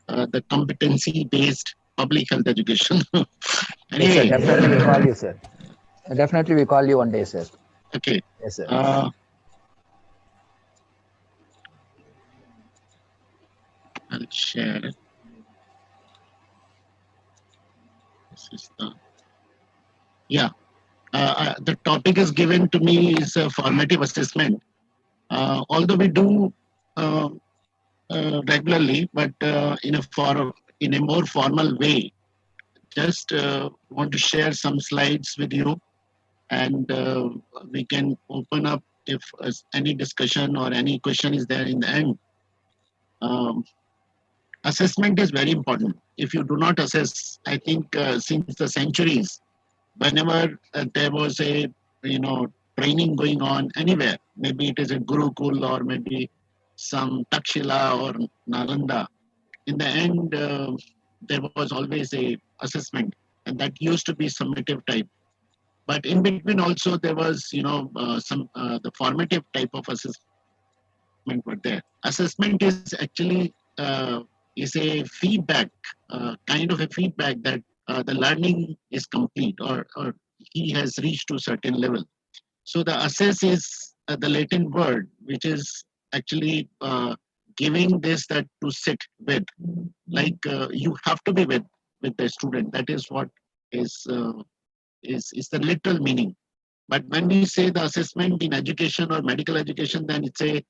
the competency-based public health education. Yes, sir. Anyway, Definitely we call you, sir. Definitely we call you one day, sir. okay. Yes, sir. I'll share. This is the, yeah. The topic is given to me is a formative assessment. Although we do regularly, but in a more formal way, just want to share some slides with you, and we can open up if any discussion or any question is there in the end. Um, Assessment is very important. If you do not assess, I think since the centuries, whenever there was a training going on anywhere, maybe it is a Gurukul or maybe some Takshila or Nalanda, in the end there was always a assessment, and that used to be summative type. But in between also there was some the formative type of assessment were there. Assessment is actually is a feedback, kind of a feedback that the learning is complete, or he has reached to a certain level. So the assess is the Latin word, which is actually giving this that to sit with, like you have to be with the student. That is what is is the literal meaning. But when we say the assessment in education or medical education, then it's a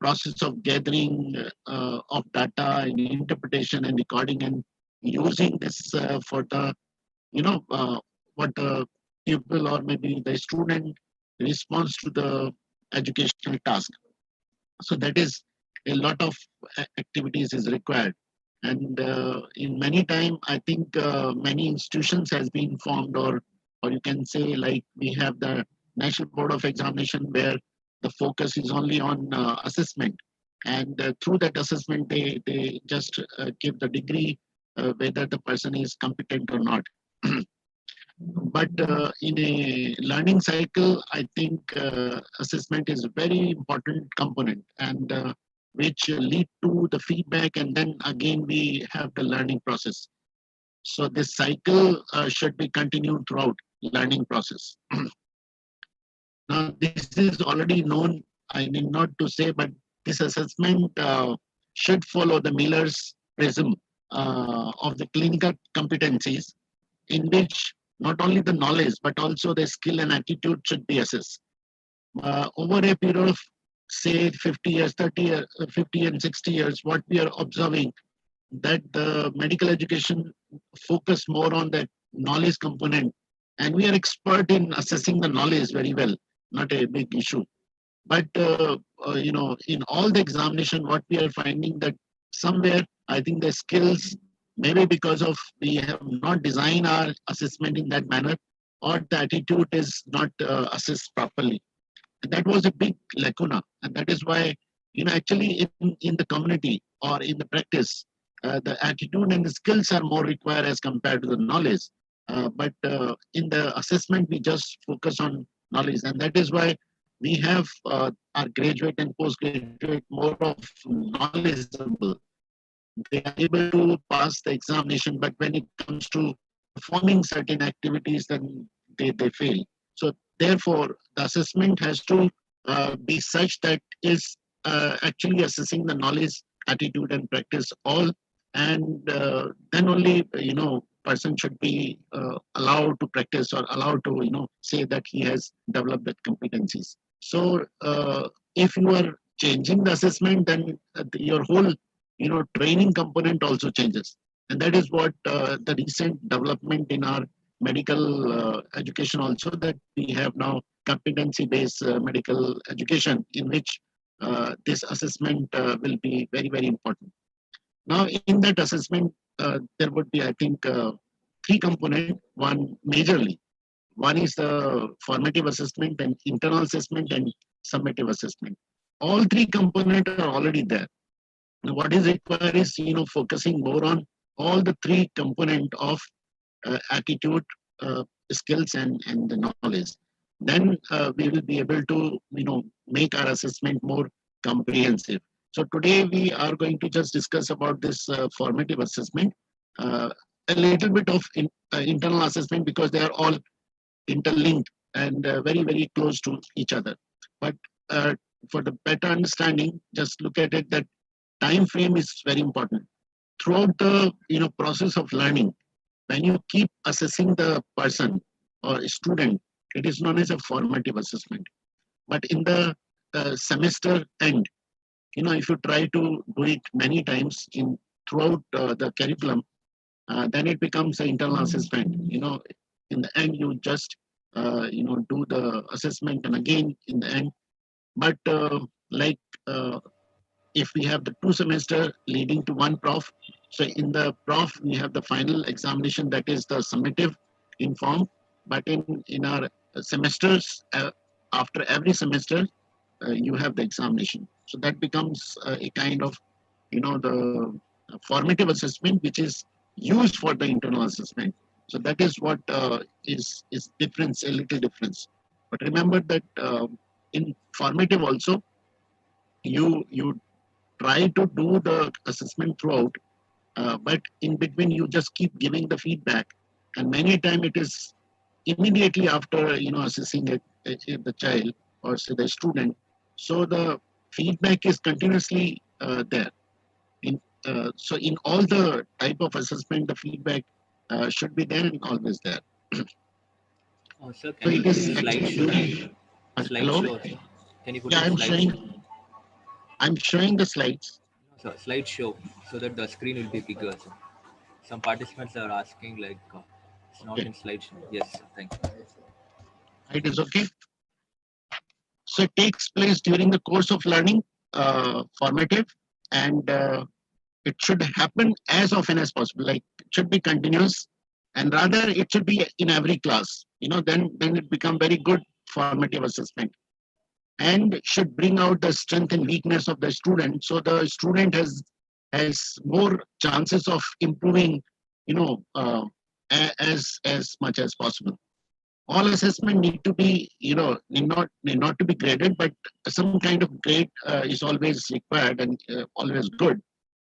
process of gathering of data and interpretation and recording and using this for the what the pupil or maybe the student responds to the educational task. So that is a lot of activities is required, and in many time I think many institutions has been formed, or you can say like we have the National Board of Examination where the focus is only on assessment, and through that assessment they just give the degree whether the person is competent or not. But in a learning cycle, I think assessment is a very important component, and which lead to the feedback, and then again we have the learning process. So this cycle should be continued throughout learning process. Now this is already known. I need not to say, but this assessment should follow the Miller's prism of the clinical competencies, in which not only the knowledge but also the skill and attitude should be assessed. Over a period of say 50 years, 30 years, 50 and 60 years, what we are observing that the medical education focus more on the knowledge component, and we are expert in assessing the knowledge very well, not a big issue. But in all the examination, what we are finding that somewhere I think the skills, maybe because of we have not designed our assessment in that manner, or the attitude is not assessed properly. And that was a big lacuna, and that is why actually in the community or in the practice, the attitude and the skills are more required as compared to the knowledge. But in the assessment, we just focus on knowledge, and that is why we have our graduate and postgraduate more of knowledgeable. They are able to pass the examination, but when it comes to performing certain activities, then they fail. So therefore, the assessment has to be such that is actually assessing the knowledge, attitude, and practice all, and then only person should be allowed to practice or allowed to say that he has developed that competencies. So if you are changing the assessment, then your whole training component also changes, and that is what the recent development in our medical education also, that we have now competency based medical education, in which this assessment will be very important. Now in that assessment there would be, I think, three component. One majorly, one is the formative assessment and internal assessment and summative assessment. All three components are already there. Now, what is required is focusing more on all the three component of attitude, skills, and the knowledge. Then we will be able to make our assessment more comprehensive. So today we are going to just discuss about this formative assessment, a little bit of internal assessment, because they are all interlinked and very close to each other. But for the better understanding, just look at it that time frame is very important throughout the process of learning. When you keep assessing the person or student, it is known as a formative assessment. But in the semester end, if you try to do it many times in throughout the curriculum, then it becomes an internal assessment. In the end, you just do the assessment, and again in the end. But like if we have the 2 semester leading to one prof, so in the prof we have the final examination, that is the summative in form. But in our semesters, after every semester, you have the examination. So that becomes a kind of the formative assessment, which is used for the internal assessment. So that is what is difference, a little difference. But remember that in formative also, you try to do the assessment throughout, but in between you just keep giving the feedback, and many time it is immediately after assessing the child or say the student. So the feedback is continuously there. So in all the type of assessment, the feedback should be there and always there. Sir, So can you it put is in actually hello. slideshow? Can you put Yeah, in slideshow? I'm showing the slides. No, sir, slideshow so that the screen will be bigger. Sir. Some participants are asking like it's not Okay, in slideshow. Yes, sir, thank you. it is okay. So it takes place during the course of learning, formative, and it should happen as often as possible. Like it should be continuous, and rather it should be in every class. Then it become very good formative assessment, and should bring out the strength and weakness of the student. So the student has more chances of improving. As much as possible. All assessment need to be need not to be graded, but some kind of grade is always required and always good.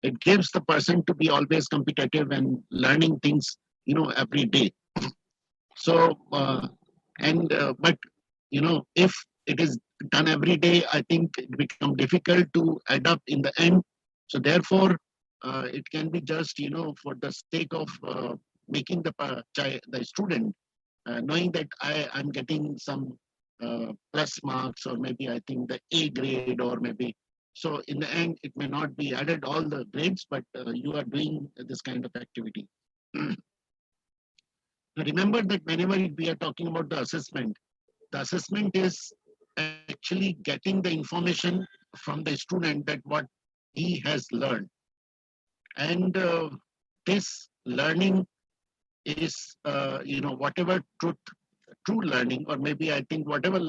It gives the person to be always competitive and learning things every day. So but if it is done every day, I think it become difficult to adapt in the end. So therefore it can be just for the sake of making the student knowing that I'm getting some plus marks, or maybe I think the A grade, or maybe. So in the end, it may not be added all the grades, but you are doing this kind of activity. Remember that whenever we are talking about the assessment is actually getting the information from the student that what he has learned. And this learning is, whatever true learning, or maybe I think whatever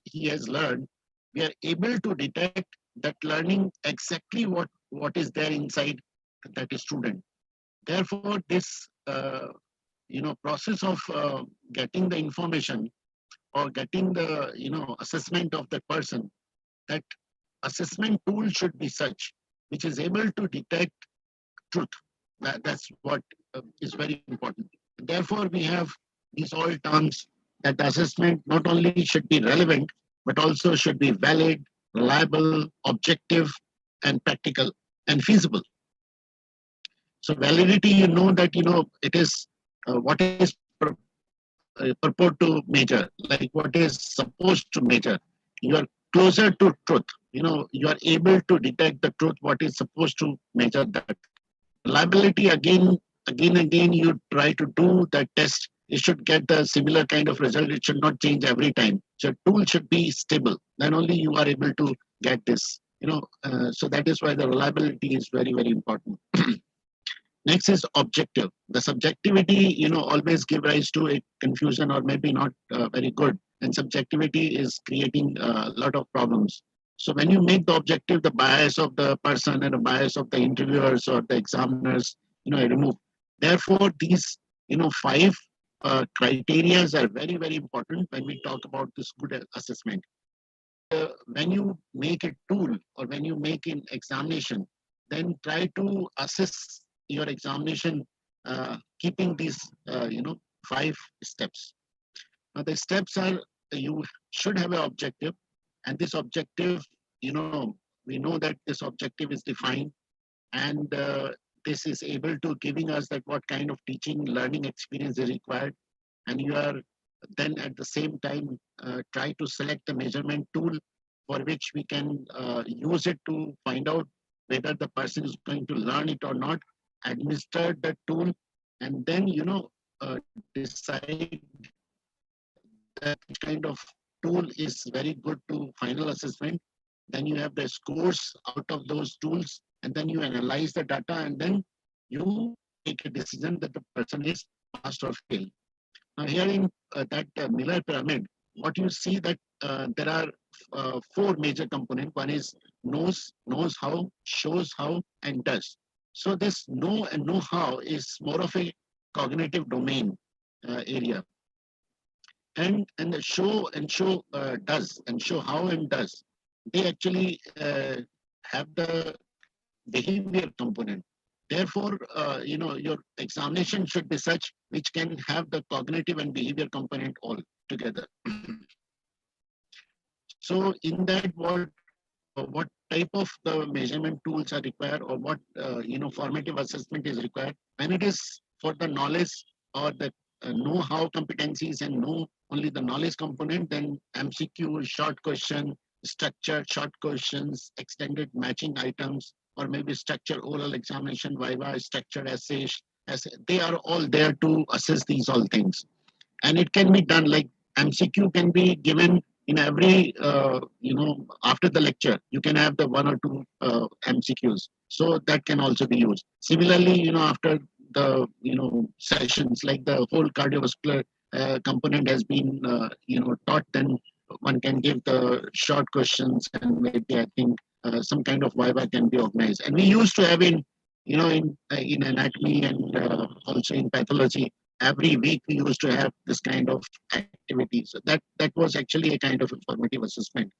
he has learned, we are able to detect that learning exactly what is there inside that student. Therefore, this process of getting the information or getting the assessment of that person, that assessment tool should be such which is able to detect truth. That's what is very important. Therefore, we have these all terms that the assessment not only should be relevant, but also should be valid, reliable, objective, and practical and feasible. So validity, that it is what is purport to measure, like what is supposed to measure. You are closer to truth. You are able to detect the truth, what is supposed to measure that. Reliability, again, you try to do the test. It should get the similar kind of result. It should not change every time. So tool should be stable. Then only you are able to get this. So that is why the reliability is very, very important. Next is objective. The subjectivity, always give rise to a confusion, or maybe not very good. And subjectivity is creating a lot of problems. So when you make the objective, the bias of the person and the bias of the interviewers or the examiners, remove. Therefore, these, 5 criteria are very, very important when we talk about this good assessment. When you make a tool or when you make an examination, then try to assess your examination keeping these 5 steps. Now the steps are, you should have an objective, and this objective, we know that this objective is defined, and this is able to giving us that what kind of teaching learning experience is required. And you are then at the same time try to select the measurement tool for which we can use it to find out whether the person is going to learn it or not, administer the tool, and then decide that which kind of tool is very good to final assessment. Then you have the scores out of those tools, and then you analyze the data, and then you take a decision that the person is passed or failed. Now, here in that Miller pyramid, what you see that there are four major components. One is knows how, shows how, and does. So this know and know how is more of a cognitive domain area, and the show does, and show how and does. They actually have the behavior component. Therefore, your examination should be such which can have the cognitive and behavior component all together. So in that, what type of the measurement tools are required, or what formative assessment is required? When it is for the knowledge or the know-how competencies and know only the knowledge component, then MCQ, short question, structured short questions, extended matching items, or maybe structured oral examination, viva, structured essays, they are all there to assess these all things. And it can be done like MCQ can be given in every, after the lecture, you can have the one or two MCQs. So that can also be used. Similarly, after the, sessions, like the whole cardiovascular component has been, taught, then one can give the short questions, and maybe I think some kind of viva can be organized. And we used to have in anatomy and also in pathology, every week we used to have this kind of activity. So that was actually a kind of informative assessment.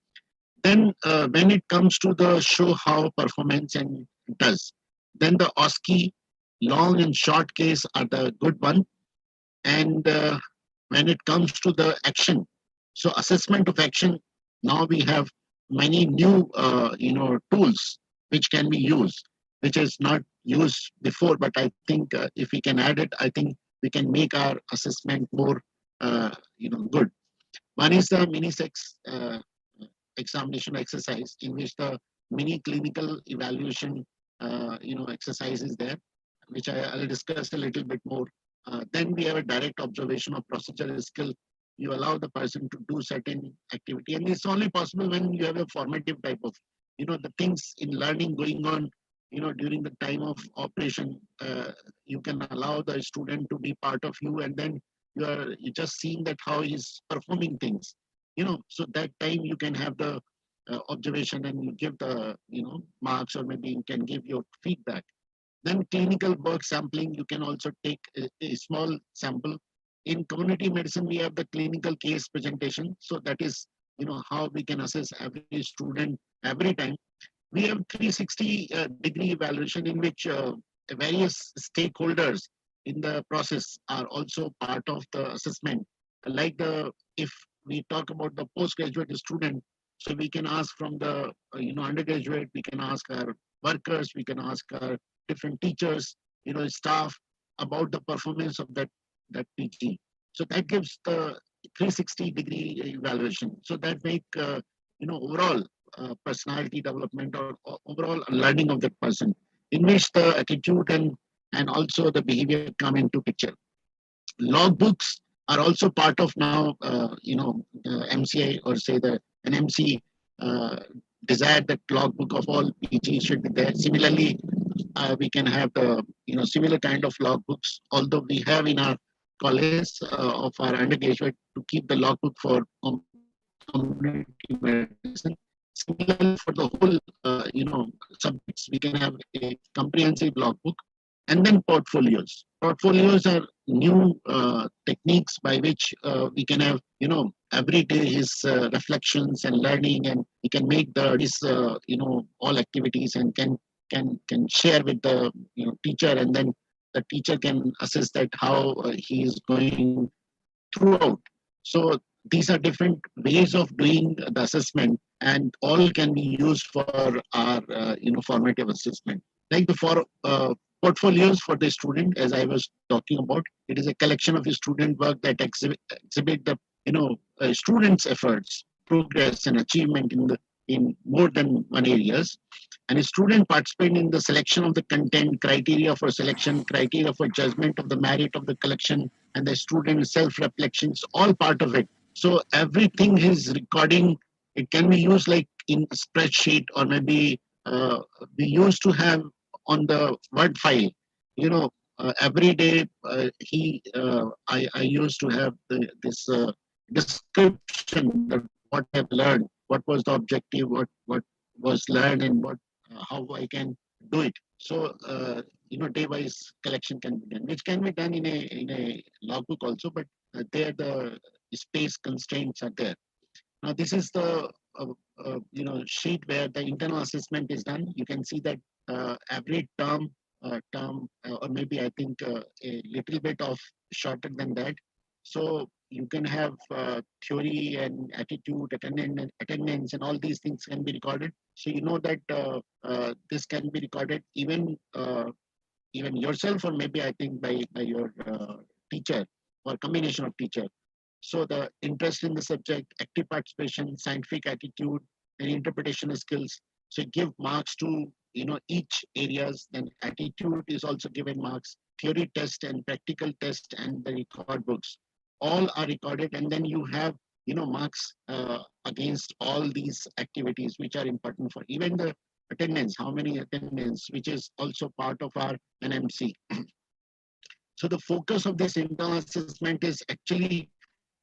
Then when it comes to the show how performance and does, then the OSCE long and short case are the good one. And when it comes to the action, so assessment of action, now we have many new tools which can be used, which is not used before. But I think if we can add it, I think we can make our assessment more good. One is the mini sex examination exercise, in which the mini clinical evaluation exercise is there, which I'll discuss a little bit more. Then we have a direct observation of procedural skill. You allow the person to do certain activity, and it's only possible when you have a formative type of, the things in learning going on, during the time of operation. You can allow the student to be part of you, and then you're just seeing that how he's performing things. So that time you can have the observation, and you give the marks, or maybe you can give your feedback. Then clinical work sampling, you can also take a small sample. In community medicine, we have the clinical case presentation. So that is, how we can assess every student every time. We have 360-degree evaluation, in which various stakeholders in the process are also part of the assessment. Like if we talk about the postgraduate student, so we can ask from the undergraduate, we can ask our workers, we can ask our different teachers, staff, about the performance of that PG. So that gives the 360-degree evaluation. So that make overall personality development, or overall learning of that person, in which the attitude and also the behavior come into picture. Logbooks are also part of now, MCI, or say the NMC desired that logbook of all PG should be there. Similarly, we can have the similar kind of logbooks, although we have in our college of our undergraduate to keep the logbook for community medicine. Similarly, for the whole subjects, we can have a comprehensive logbook. And then portfolios. Portfolios are new techniques by which we can have, every day his reflections and learning, and he can make his all activities, and can share with the teacher, and then the teacher can assess that how he is going throughout. So these are different ways of doing the assessment, and all can be used for our formative assessment. Like the portfolios for the student, as I was talking about, it is a collection of student work that exhibit the students' efforts, progress, and achievement in the in more than one areas. And a student participate in the selection of the content, criteria for selection, criteria for judgment of the merit of the collection, and the student self-reflections, all part of it. So everything is recording. It can be used like in a spreadsheet, or maybe we used to have on the Word file. You know, every day I used to have this description that what I have learned, what was the objective, what was learned, and what how I can do it. So day-wise collection can be done, which can be done in a logbook also, but there the space constraints are there. Now this is the sheet where the internal assessment is done. You can see that every or maybe I think a little bit of shorter than that. So you can have theory and attitude, attendance, and all these things can be recorded. So you know that this can be recorded even yourself, or maybe I think by your teacher, or combination of teacher. So the interest in the subject, active participation, scientific attitude, and interpretation skills. So give marks to each areas. Then attitude is also given marks. Theory test and practical test and the record books, all are recorded, and then you have marks against all these activities which are important for even the attendance. How many attendance, which is also part of our NMC. So the focus of this internal assessment is actually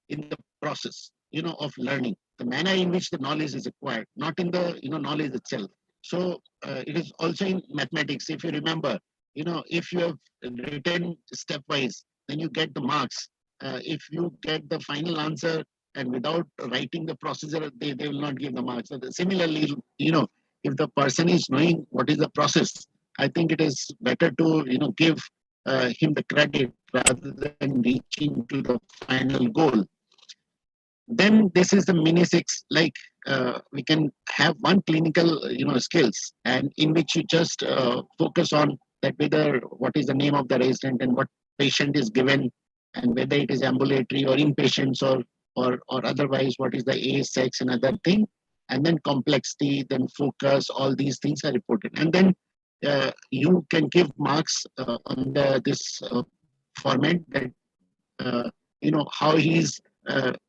in the process, of learning, the manner in which the knowledge is acquired, not in the, knowledge itself. So it is also in mathematics. If you remember, if you have written stepwise, then you get the marks. If you get the final answer and without writing the procedure, they will not give the marks. So similarly, if the person is knowing what is the process, I think it is better to, give him the credit rather than reaching to the final goal. Then this is the mini six, like we can have one clinical skills, and in which you just focus on that, whether what is the name of the resident and what patient is given, and whether it is ambulatory or inpatients, or otherwise what is the age, sex, and other thing. And then complexity, then focus, all these things are reported, and then you can give marks on this format, that how he's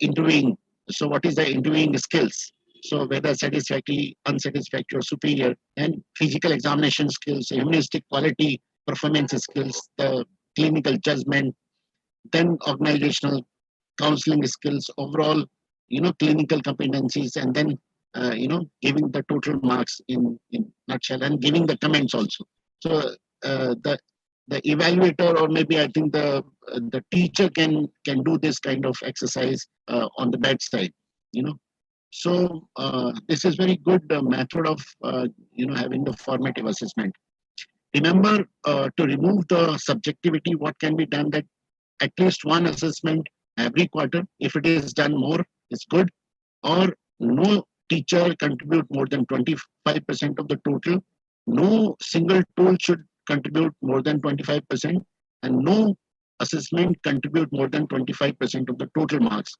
interviewing. So what is the interviewing skills? So whether satisfactory, unsatisfactory, or superior, and physical examination skills, humanistic quality, performance skills, the clinical judgment, then organizational counseling skills, overall, clinical competencies, and then, giving the total marks in nutshell, and giving the comments also. So the evaluator, or maybe I think the teacher can do this kind of exercise on the bedside, So this is very good method of having the formative assessment. Remember, to remove the subjectivity, what can be done, that at least one assessment every quarter. If it is done more, it's good. Or no teacher contribute more than 25% of the total. No single tool should contribute more than 25%, and no assessment contribute more than 25% of the total marks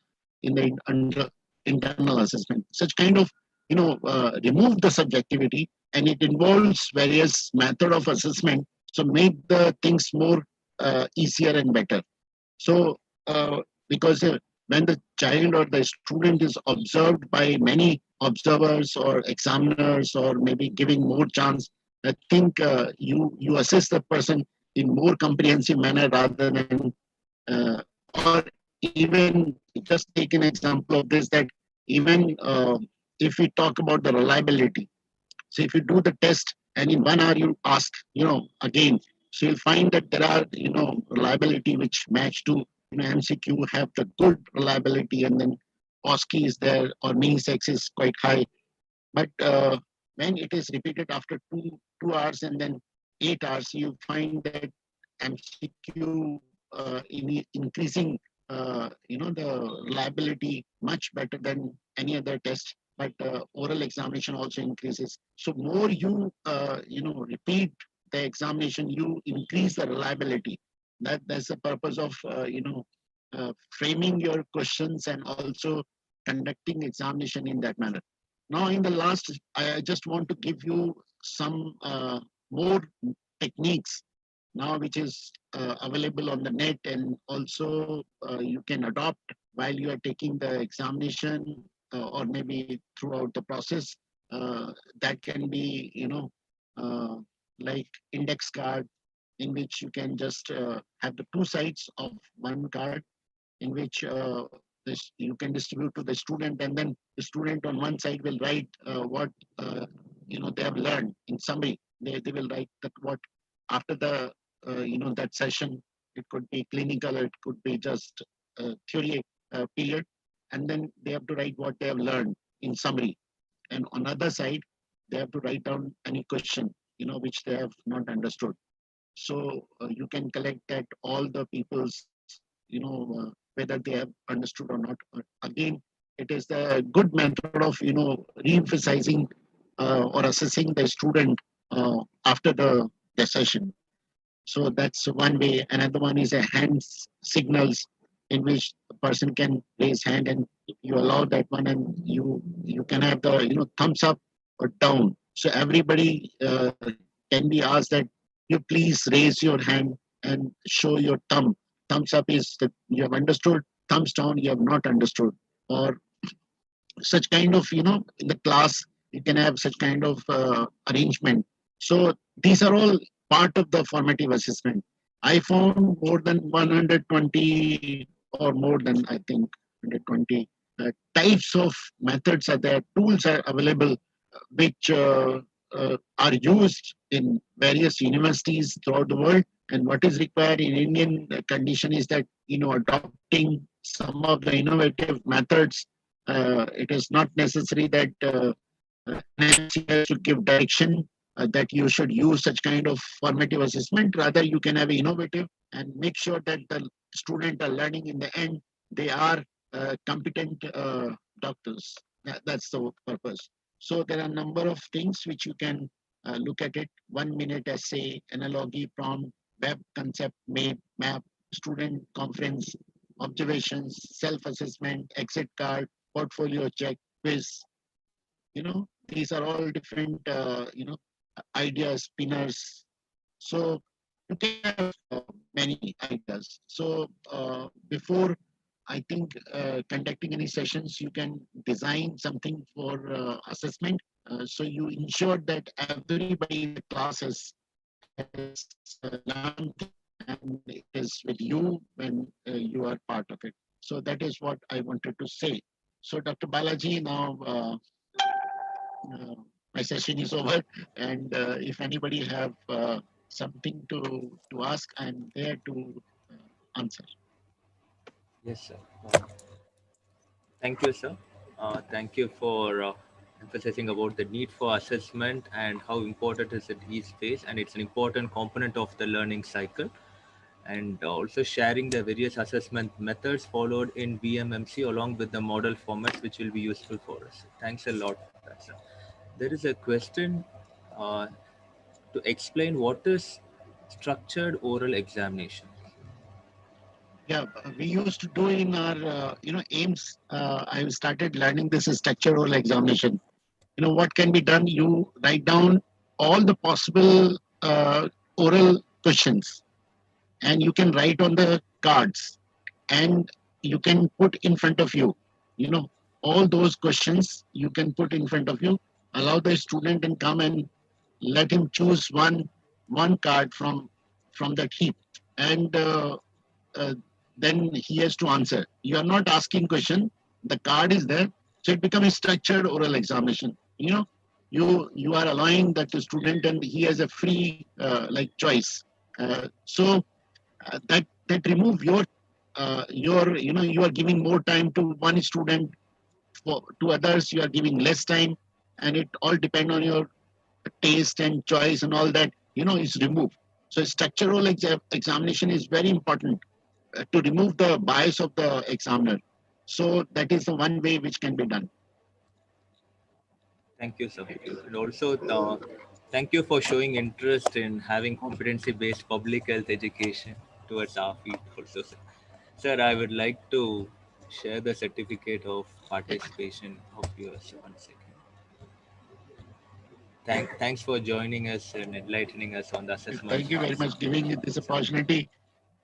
in the internal assessment. Such kind of, remove the subjectivity, and it involves various method of assessment. So make the things more easier and better. So, because when the child or the student is observed by many observers or examiners, or maybe giving more chance, I think you assess the person in more comprehensive manner, rather than, or even just take an example of this, that even if we talk about the reliability. So if you do the test and in 1 hour you ask, again, so you'll find that there are, reliability which match to, MCQ, have the good reliability, and then OSCE is there, or mean sex is quite high. But when it is repeated after 2 hours and then 8 hours, you find that MCQ increasing, the reliability much better than any other test. But oral examination also increases. So more you repeat the examination, you increase the reliability. That's the purpose of framing your questions and also conducting examination in that manner. Now, in the last, I just want to give you some more techniques now, which is available on the net, and also you can adopt while you are taking the examination or maybe throughout the process. That can be, uh, like index card, in which you can just have the two sides of one card, in which this you can distribute to the student, and then the student on one side will write what they have learned in summary. They will write that what after the that session. It could be clinical, it could be just theory period, and then they have to write what they have learned in summary. And on other side, they have to write down any question which they have not understood. So you can collect that all the people's, whether they have understood or not. Again, it is the good method of, re-emphasizing or assessing the student after the session. So that's one way. Another one is a hand signals, in which the person can raise hand, and you allow that one, and you can have the thumbs up or down. So everybody can be asked that you please raise your hand and show your thumb. Thumbs up is that you have understood. Thumbs down you have not understood. Or such kind of in the class you can have such kind of arrangement. So these are all part of the formative assessment. I found more than 120 or more than, I think, 120 types of methods are there, tools are available, which are used in various universities throughout the world. And what is required in Indian condition is that adopting some of the innovative methods. It is not necessary that NICS should give direction that you should use such kind of formative assessment. Rather, you can have innovative and make sure that the student are learning in the end. They are competent doctors. That's the purpose. So there are a number of things which you can look at it. 1 minute essay, analogy, prompt, web concept, map, student conference, observations, self-assessment, exit card, portfolio check, quiz. These are all different ideas, spinners. So you can have many ideas. So before, I think, conducting any sessions, you can design something for assessment. So you ensure that everybody in the class has learned, and it is with you when you are part of it. So that is what I wanted to say. So Dr. Balaji, now uh, my session is over, and if anybody have something to ask, I'm there to answer. Yes, sir. Thank you, sir. Thank you for emphasizing about the need for assessment and how important is it each phase, and it's an important component of the learning cycle. And also sharing the various assessment methods followed in BMMC along with the model formats, which will be useful for us. Thanks a lot for that, sir. There is a question uh, to explain what is structured oral examination. Yeah, we used to do in our aims. I started learning this structural examination. What can be done? You write down all the possible oral questions, and you can write on the cards, and you can put in front of you. You know, all those questions you can put in front of you. Allow the student and come and let him choose one card from that heap, and uh, then he has to answer. You are not asking question. The card is there, so it becomes a structured oral examination. You are allowing that the student, and he has a free like choice. That remove your you are giving more time to one student, to others you are giving less time, and it all depend on your taste and choice, and all that is removed. So structural examination is very important to remove the bias of the examiner. So that is the one way which can be done. Thank you, sir. And also, thank you for showing interest in having competency-based public health education towards our field also, sir. Sir, I would like to share the certificate of participation of yours. 1 second. Thanks for joining us and enlightening us on the assessment. Thank you very much giving me this opportunity.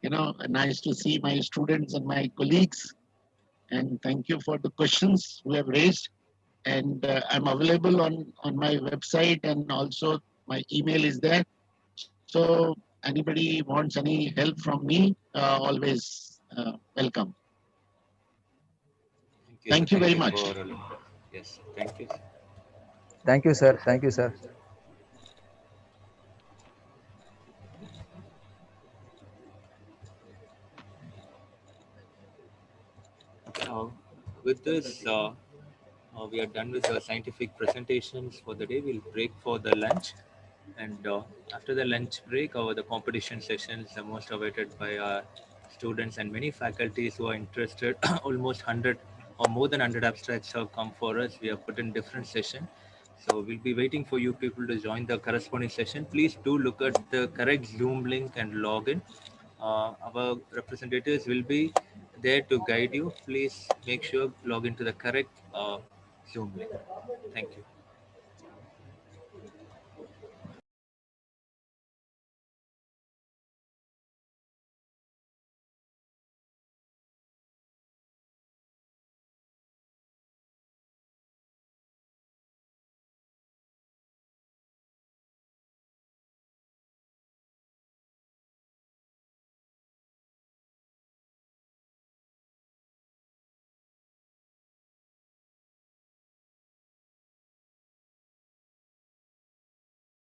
Nice to see my students and my colleagues. And thank you for the questions we have raised. And I'm available on my website, and also my email is there. So anybody wants any help from me, always welcome. Thank you, sir. Thank you Thank very you much. for yes. Thank you. Thank you, sir. Thank you, sir. Uh, with this, we are done with the scientific presentations for the day. We'll break for the lunch, and after the lunch break, the competition sessions are most awaited by our students and many faculties who are interested. Almost 100 or more than 100 abstracts have come for us. We have put in different session. So we'll be waiting for you people to join the corresponding session. Please do look at the correct Zoom link and log in. Our representatives will be there to guide you. Please make sure log into the correct Zoom link. Thank you.